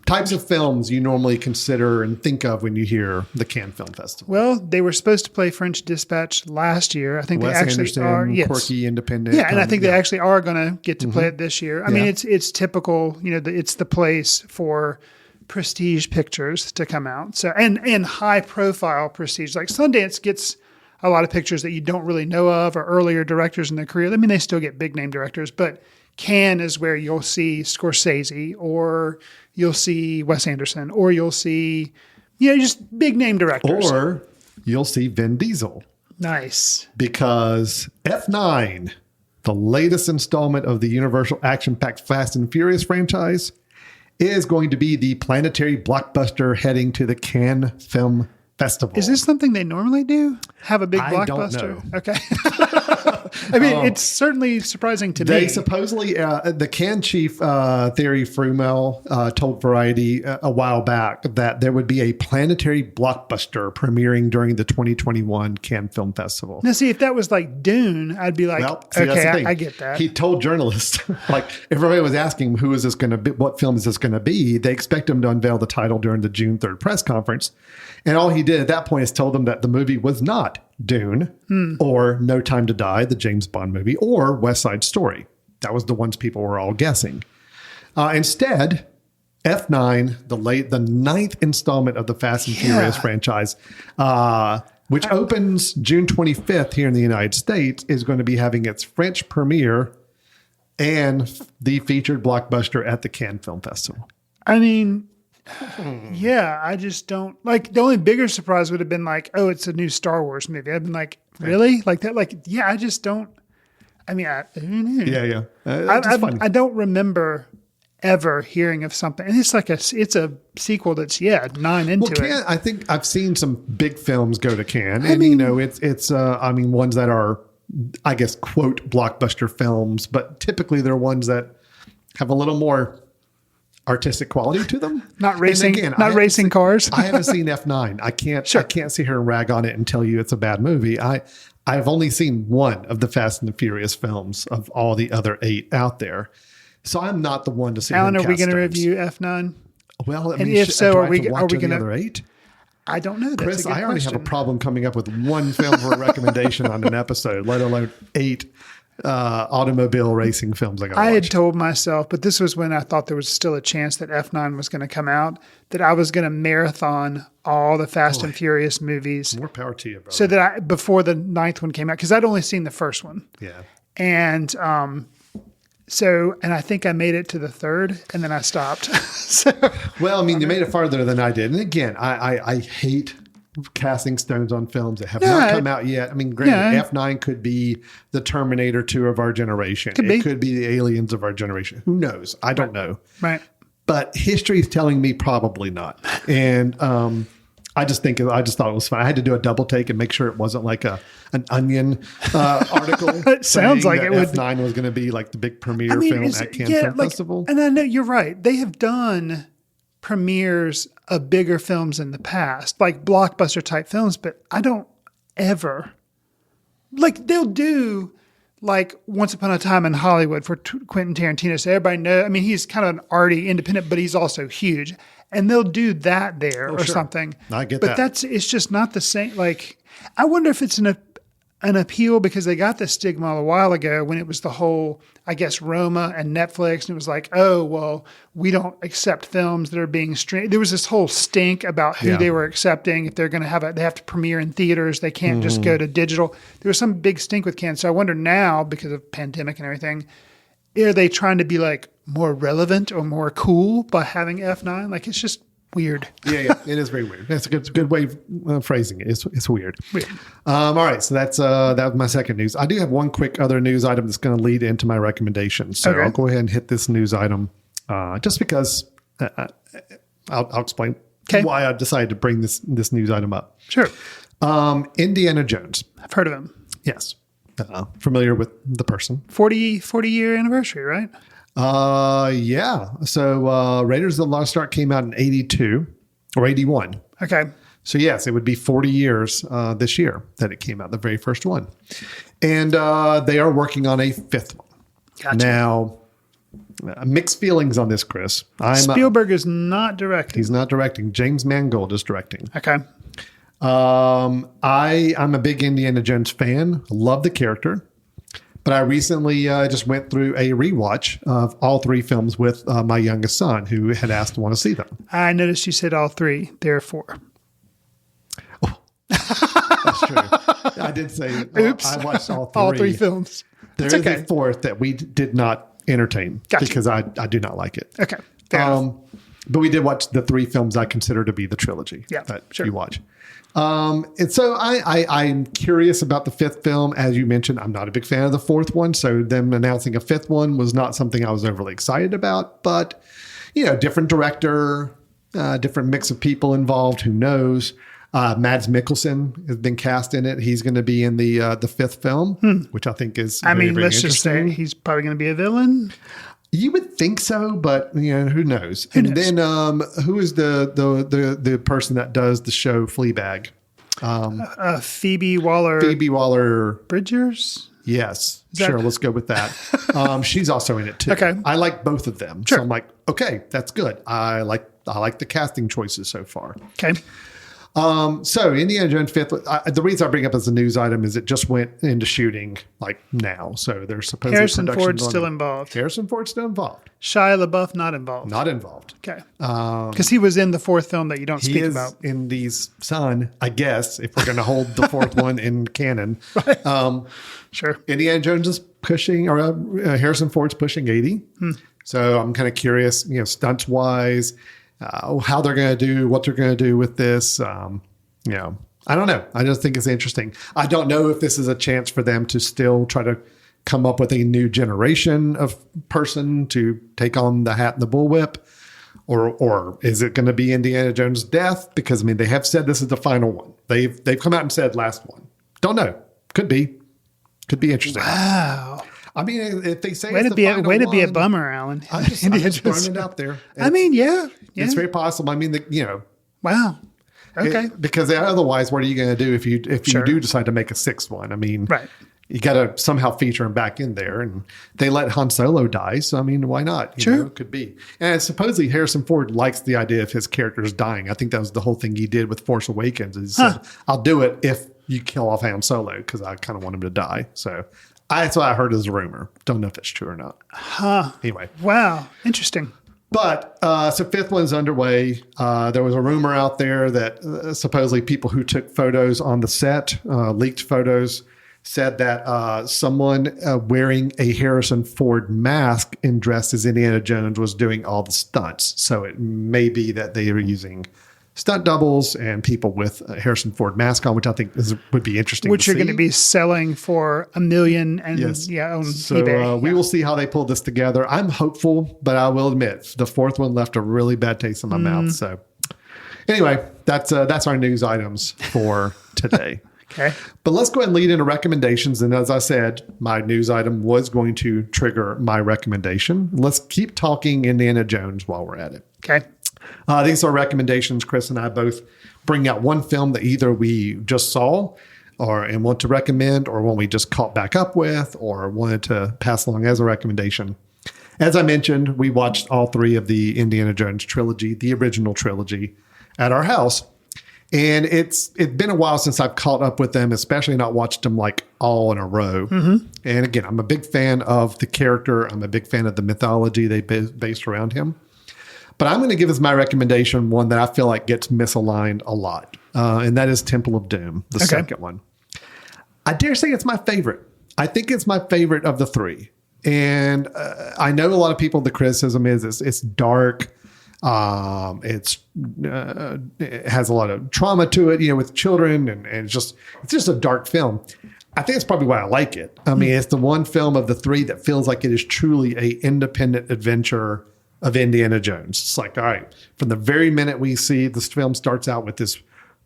Types of films you normally consider and think of when you hear the Cannes Film Festival.
Well, they were supposed to play French Dispatch last year. I think
Wes
they actually
Anderson,
are. Yes.
quirky, independent.
Yeah, and I think they actually are going to get to play it this year. I mean, it's typical. It's the place for prestige pictures to come out. So and high profile prestige, like Sundance gets a lot of pictures that you don't really know of or earlier directors in their career. I mean, they still get big name directors, but Cannes is where you'll see Scorsese or you'll see Wes Anderson or you'll see, just big name directors.
Or you'll see Vin Diesel.
Nice.
Because F9, the latest installment of the Universal action-packed Fast and Furious franchise, is going to be the planetary blockbuster heading to the Cannes Film Festival.
Is this something they normally do? Have a big blockbuster?
Don't know.
Okay. I mean, it's certainly surprising to me.
They supposedly, the Cannes chief, Thierry Frumel, told Variety a while back that there would be a planetary blockbuster premiering during the 2021 Cannes Film Festival.
Now, see, if that was like Dune, I'd be like, okay, I get that.
He told journalists, like, if everybody was asking, who is this going to be, what film is this going to be, they expect him to unveil the title during the June 3rd press conference. And all he did at that point is told them that the movie was not Dune or No Time to Die, the James Bond movie, or West Side Story. That was the ones people were all guessing. Instead, F9, the ninth installment of the Fast and Furious franchise, which opens June 25th here in the United States, is going to be having its French premiere and the featured blockbuster at the Cannes Film Festival.
I mean, yeah, I just don't like. The only bigger surprise would have been like, oh, it's a new Star Wars movie. I'd been like, really? Like that? Like, yeah, I just don't. I mean, who knew?
Yeah.
I don't remember ever hearing of something, and it's like it's a sequel that's 9 into it.
I think I've seen some big films go to Cannes, and it's ones that are, I guess, quote blockbuster films, but typically they're ones that have a little more artistic quality to them.
Not racing, racing cars.
I haven't seen F9. I can't sit here and rag on it and tell you it's a bad movie. I've only seen one of the Fast and the Furious films of all the other 8 out there. So I'm not the one to see.
Alan, are we going to review F9?
Well,
and if so, are we going to
the other 8?
I don't know. That's
Chris,
a good
I already
question.
have a problem coming up with one film for a recommendation on an episode, let alone 8 automobile racing films I
had told myself, but this was when I thought there was still a chance that F9 was going to come out, that I was going to marathon all the Fast and Furious movies.
More power to you, brother.
So that before the 9th one came out, because I'd only seen the first one.
Yeah.
And and I think I made it to the 3rd, and then I stopped.
Well, I mean, you made it farther than I did. And again, I hate casting stones on films that have not come out yet. I mean, granted, F9 could be the Terminator 2 of our generation. It could be the Aliens of our generation. Who knows? I don't know.
Right.
But history is telling me probably not. And I just thought it was fun. I had to do a double take and make sure it wasn't like an Onion article.
It sounds like it would.
F9 was going to be like the big premiere film at Cannes Film Festival.
And I know you're right. They have done premieres of bigger films in the past, like blockbuster type films, but I don't ever they'll do like Once Upon a Time in Hollywood for Quentin Tarantino. So everybody knows, I mean, he's kind of an arty independent, but he's also huge, and they'll do that there or something.
I get that.
But it's just not the same. Like, I wonder if it's an appeal because they got the stigma a while ago when it was the whole, I guess, Roma and Netflix. And it was like, oh, well, we don't accept films that are being streamed. There was this whole stink about who they were accepting. If they're going to have they have to premiere in theaters. They can't just go to digital. There was some big stink with Cannes. So I wonder now, because of pandemic and everything, are they trying to be like more relevant or more cool by having F9? Like, it's just weird.
Yeah, it is very weird. That's a good way of phrasing it. It's weird. All right, so that was my second news. I do have one quick other news item that's going to lead into my recommendation. So I'll go ahead and hit this news item just because I'll explain why I decided to bring this news item up.
Sure.
Indiana Jones.
I've heard of him.
Yes. Familiar with the person.
40-year anniversary, right?
Yeah. So Raiders of the Lost Ark came out in 82 or 81.
Okay.
So yes, it would be 40 years this year that it came out, the very first one. And they are working on a fifth one.
Gotcha.
Now, mixed feelings on this, Chris.
Spielberg is not directing.
He's not directing. James Mangold is directing.
Okay.
I'm a big Indiana Jones fan. Love the character. But I recently just went through a rewatch of all three films with my youngest son, who had asked to want to see them.
I noticed you said all three. There are four.
Oh, that's true. I did say,
oops.
I watched all three.
All three films.
There is a fourth that we did not entertain because I do not like it.
Okay. But
we did watch the three films I consider to be the trilogy that you watch. And so I'm curious about the fifth film. As you mentioned, I'm not a big fan of the fourth one. So them announcing a fifth one was not something I was overly excited about. But, different director, different mix of people involved. Who knows? Mads Mikkelsen has been cast in it. He's going to be in the fifth film, which I think is very
let's just say he's probably going to be a villain.
You would think so, but who knows? Then who is the person that does the show Fleabag?
Phoebe Waller.
Phoebe Waller
Bridgers.
Yes, sure. Let's go with that. She's also in it too.
Okay,
I like both of them, so I'm like, okay, that's good. I like the casting choices so far.
Okay.
So Indiana Jones 5th, the reason I bring up as a news item is it just went into shooting like now. So there's supposedly
Harrison Ford's still involved.
Harrison Ford's still involved.
Shia LaBeouf not involved.
Not involved.
Okay. Because he was in the fourth film that you don't speak about.
In these Son, I guess, if we're going to hold the fourth one in canon.
Right. Sure.
Indiana Jones is pushing, or Harrison Ford's pushing 80. So I'm kind of curious, stunts wise, how they're going to do, what they're going to do with this. I don't know. I just think it's interesting. I don't know if this is a chance for them to still try to come up with a new generation of person to take on the hat and the bullwhip, or is it going to be Indiana Jones' death? Because they have said this is the final one. They've come out and said last one. Don't know. Could be interesting.
Wow.
If they say
way
it's
to
the final
way to be a
one,
bummer, Alan.
I'm just throwing it out there.
Yeah.
It's very possible.
Wow. Okay.
Because otherwise, what are you going to do if you do decide to make a sixth one?
Right.
You got to somehow feature him back in there, and they let Han Solo die. So why not?
Sure,
it could be. And supposedly Harrison Ford likes the idea of his characters dying. I think that was the whole thing he did with Force Awakens. He said, "I'll do it if you kill off Han Solo because I kind of want him to die." So that's what I heard as a rumor. Don't know if it's true or not. Anyway.
Wow. Interesting.
But so fifth one's underway. There was a rumor out there that supposedly people who took photos on the set, leaked photos, said that someone wearing a Harrison Ford mask and dressed as Indiana Jones was doing all the stunts. So it may be that they were using stunt doubles and people with a Harrison Ford mask on, which I think would be interesting.
Which you're going to be selling for $1 million on eBay.
We will see how they pull this together. I'm hopeful, but I will admit the fourth one left a really bad taste in my mouth. So anyway, that's our news items for today.
Okay.
But let's go ahead and lead into recommendations. And as I said, my news item was going to trigger my recommendation. Let's keep talking Indiana Jones while we're at it.
Okay.
These are recommendations. Chris and I both bring out one film that either we just saw and want to recommend, or one we just caught back up with or wanted to pass along as a recommendation. As I mentioned, we watched all three of the Indiana Jones trilogy, the original trilogy, at our house. And it's been a while since I've caught up with them, especially not watched them like all in a row. And again, I'm a big fan of the character. I'm a big fan of the mythology they based around him. But I'm going to give as my recommendation one that I feel like gets misaligned a lot. And that is Temple of Doom, the second one. I dare say it's my favorite. I think it's my favorite of the three. And I know a lot of people, the criticism is it's dark. It has a lot of trauma to it, with children, and it's just a dark film. I think it's probably why I like it. I mean, it's the one film of the three that feels like it is truly a independent adventure of Indiana Jones. It's like, all right, from the very minute we see this film starts out with this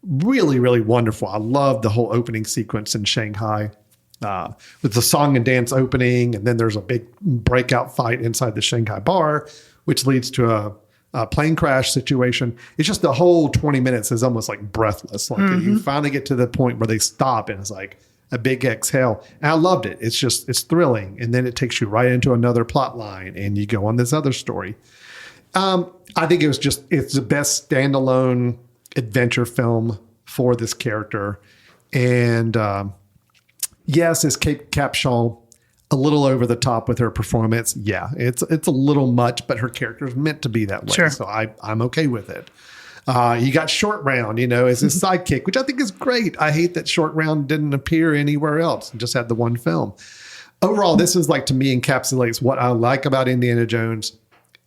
really, really wonderful. I love the whole opening sequence in Shanghai. With the song and dance opening, and then there's a big breakout fight inside the Shanghai bar, which leads to a plane crash situation. It's just the whole 20 minutes is almost like breathless. Like you finally get to the point where they stop and it's like a big exhale. And I loved it. It's thrilling. And then it takes you right into another plot line and you go on this other story. I think it's the best standalone adventure film for this character. And, yes, is Kate Capshaw a little over the top with her performance? Yeah, it's a little much, but her character is meant to be that way.
Sure.
So I'm okay with it. You got Short Round, as his sidekick, which I think is great. I hate that Short Round didn't appear anywhere else and just had the one film. Overall, this is to me encapsulates what I like about Indiana Jones.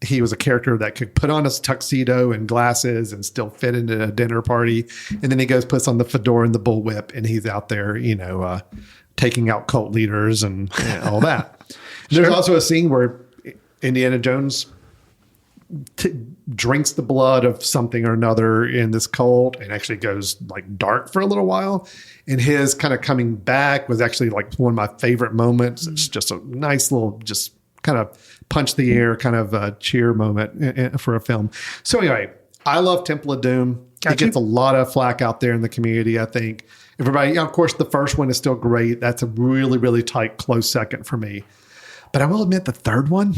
He was a character that could put on a tuxedo and glasses and still fit into a dinner party. And then he puts on the fedora and the bullwhip, and he's out there, taking out cult leaders and all that. Sure. There's also a scene where Indiana Jones drinks the blood of something or another in this cult and actually goes dark for a little while. And his kind of coming back was actually one of my favorite moments. It's just a nice little, just kind of punch the air kind of a cheer moment for a film. So anyway, I love Temple of Doom. It gets a lot of flack out there in the community, I think. Everybody, of course, the first one is still great. That's a really, really tight, close second for me. But I will admit the third one,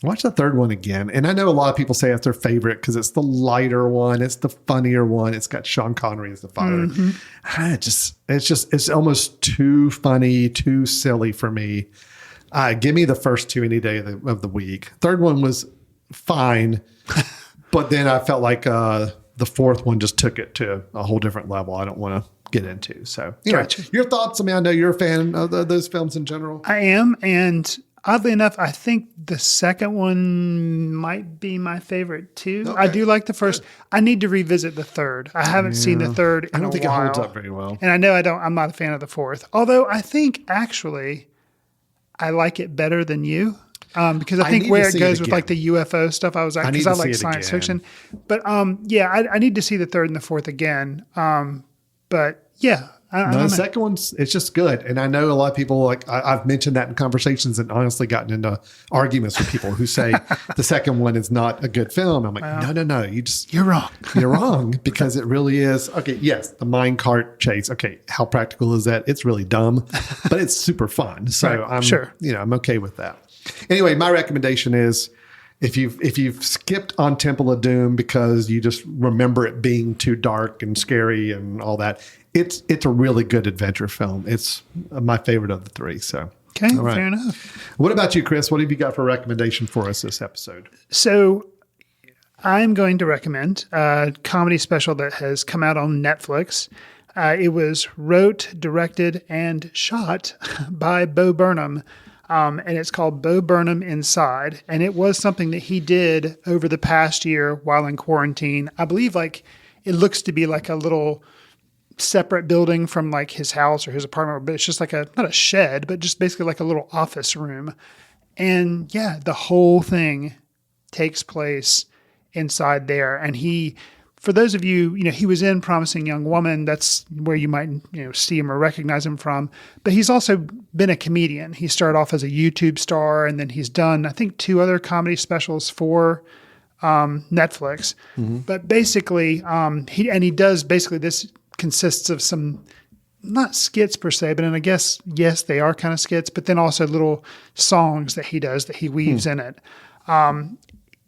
watch the third one again. And I know a lot of people say it's their favorite because it's the lighter one. It's the funnier one. It's got Sean Connery as the father. It's almost too funny, too silly for me. Give me the first two any day of the week. Third one was fine. But then I felt like the fourth one just took it to a whole different level. I don't want to get into. So
gotcha.
Your thoughts? I mean, I know you're a fan of those films in general.
I am. And oddly enough, I think the second one might be my favorite too. Okay. I do like the first. Good. I need to revisit the third. I haven't seen the third in a while. I don't think it holds up very well. And I know I'm not a fan of the fourth. Although I think actually I like it better than you. Because I think where it goes with the UFO stuff, I was like, because I like science fiction. But I need to see the third and the fourth again. But yeah,
the second one's, it's just good. And I know a lot of people, I've mentioned that in conversations and honestly gotten into arguments with people who say the second one is not a good film. I'm like, no, you're wrong. You're wrong because it really is. Okay, yes, the minecart chase. Okay, how practical is that? It's really dumb, but it's super fun. So I'm okay with that. Anyway, my recommendation is if you've skipped on Temple of Doom because you just remember it being too dark and scary and all that, it's a really good adventure film. It's my favorite of the three. So
okay, right. Fair enough.
What about you, Chris? What have you got for a recommendation for us this episode?
So I'm going to recommend a comedy special that has come out on Netflix. It was wrote, directed, and shot by Bo Burnham. And it's called Bo Burnham Inside. And it was something that he did over the past year while in quarantine. I believe it looks to be like a little separate building from his house or his apartment, but it's just not a shed, but just basically like a little office room. And yeah, the whole thing takes place inside there. And for those of you, he was in Promising Young Woman. That's where you might, see him or recognize him from. But he's also been a comedian. He started off as a YouTube star, and then he's done, I think, 2 other comedy specials for Netflix. Mm-hmm. But basically, he does basically this consists of some, not skits per se, but I guess, yes, they are kind of skits, but then also little songs that he does that he weaves in it.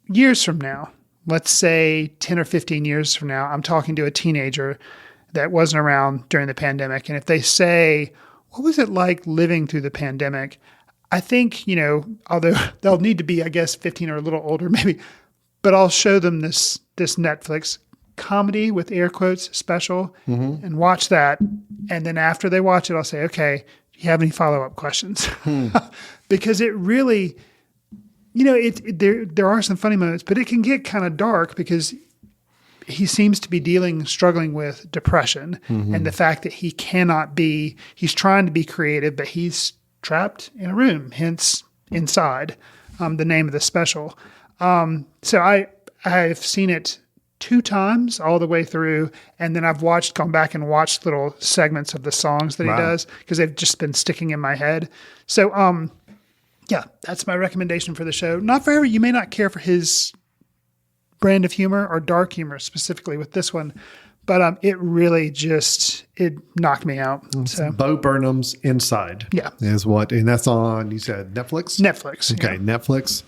Years from now, let's say 10 or 15 years from now, I'm talking to a teenager that wasn't around during the pandemic. And if they say, what was it like living through the pandemic? I think, although they'll need to be, I guess, 15 or a little older maybe, but I'll show them this Netflix comedy with air quotes special and watch that. And then after they watch it, I'll say, okay, do you have any follow-up questions? Because it really, there are some funny moments, but it can get kind of dark because he seems to be struggling with depression and the fact that he's trying to be creative, but he's trapped in a room, hence Inside, the name of the special. So I've seen it 2 times all the way through, and then I've gone back and watched little segments of the songs that he does because they've just been sticking in my head. So, yeah, that's my recommendation for the show. Not for every, you may not care for his brand of humor or dark humor specifically with this one, but it really it knocked me out. So
Bo Burnham's Inside is what, and that's on, you said Netflix?
Netflix.
Okay,
yeah.
Netflix.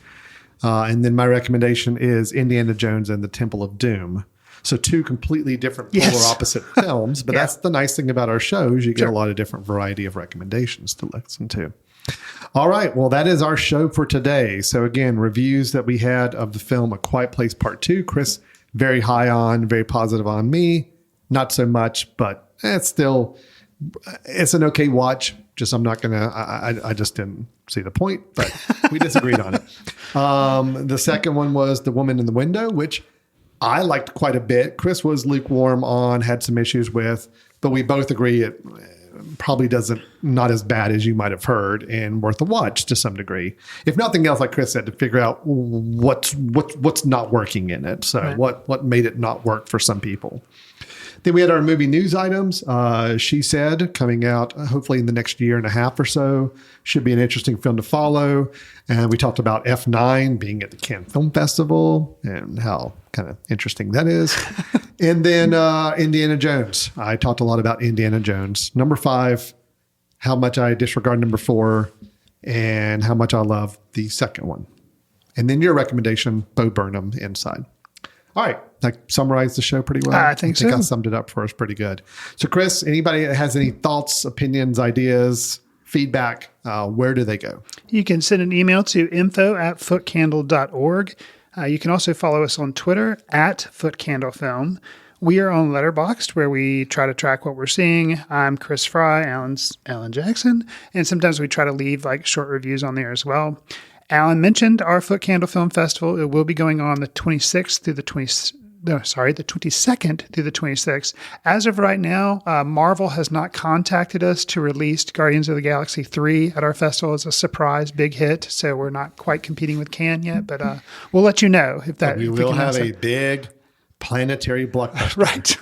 And then my recommendation is Indiana Jones and the Temple of Doom. So 2 completely different polar opposite films, but that's the nice thing about our shows. You get a lot of different variety of recommendations to listen to. All right. Well, that is our show for today. So again, reviews that we had of the film A Quiet Place Part 2. Chris, very high on, very positive on. Me, not so much, but it's an okay watch. I'm not going to, I just didn't see the point, but we disagreed on it. The second one was The Woman in the Window, which I liked quite a bit. Chris was lukewarm on, had some issues with, but we both agree it probably not as bad as you might have heard and worth a watch to some degree. If nothing else, like Chris said, to figure out what's not working in it. So what made it not work for some people. Then we had our movie news items. She Said, coming out hopefully in the next year and a half or so. Should be an interesting film to follow. And we talked about F9 being at the Cannes Film Festival and how kind of interesting that is. And then Indiana Jones. I talked a lot about Indiana Jones. Number 5, how much I disregard number 4, and how much I love the second one. And then your recommendation, Bo Burnham, Inside. All right. That summarized the show pretty well.
I think so.
I summed it up for us pretty good. So, Chris, anybody that has any thoughts, opinions, ideas, feedback, where do they go?
You can send an email to info@footcandle.org. You can also follow us on Twitter @footcandlefilm. We are on Letterboxd, where we try to track what we're seeing. I'm Chris Fry, Alan's Alan Jackson, and sometimes we try to leave short reviews on there as well. Alan mentioned our Foot Candle Film Festival. It will be going on the 26th through the 22nd through the 26th. As of right now, Marvel has not contacted us to release Guardians of the Galaxy 3 at our festival as a surprise big hit. So we're not quite competing with Cannes yet, but we'll let you know if that.
We will have a big planetary blockbuster
right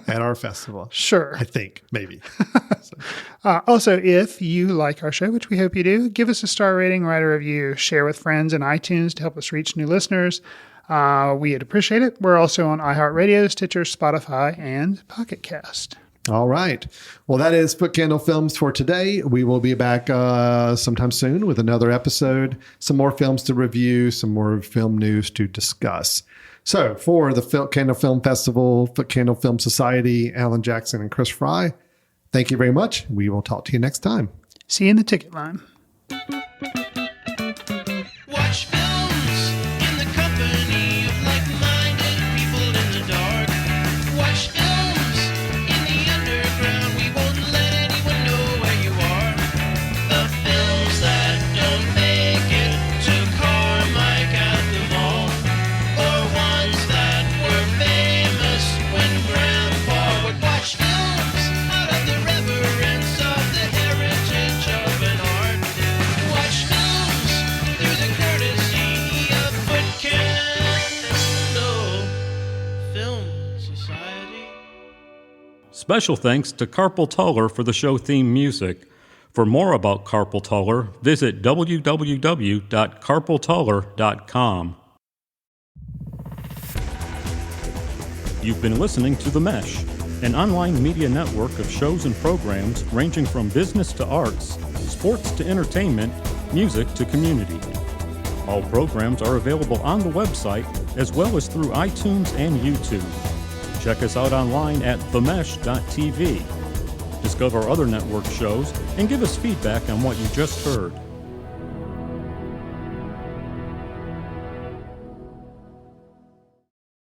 at our festival.
Sure.
I think, maybe.
Also, if you like our show, which we hope you do, give us a star rating, write a review, share with friends in iTunes to help us reach new listeners. We'd appreciate it. We're also on iHeartRadio, Stitcher, Spotify, and Pocket Cast.
All right. Well, that is Foot Candle Films for today. We will be back sometime soon with another episode, some more films to review, some more film news to discuss. So for the Foot Candle Film Festival, Foot Candle Film Society, Alan Jackson and Chris Fry, thank you very much. We will talk to you next time.
See you in the ticket line.
Watch films in the company of like-minded people in the dark. Watch films in the underground. We won't let anyone know where you are. The films that don't make it to Carmike at the mall, or ones that were famous when Grandpa would watch films out of the reverence of the heritage of an art. Watch films through the courtesy of Foot Candle Film Society.
Special thanks to Carpal Tuller for the show theme music. For more about Carpal Tuller, visit www.carpaltuller.com. You've been listening to The Mesh, an online media network of shows and programs ranging from business to arts, sports to entertainment, music to community. All programs are available on the website as well as through iTunes and YouTube. Check us out online at themesh.tv. Discover other network shows and give us feedback on what you just heard.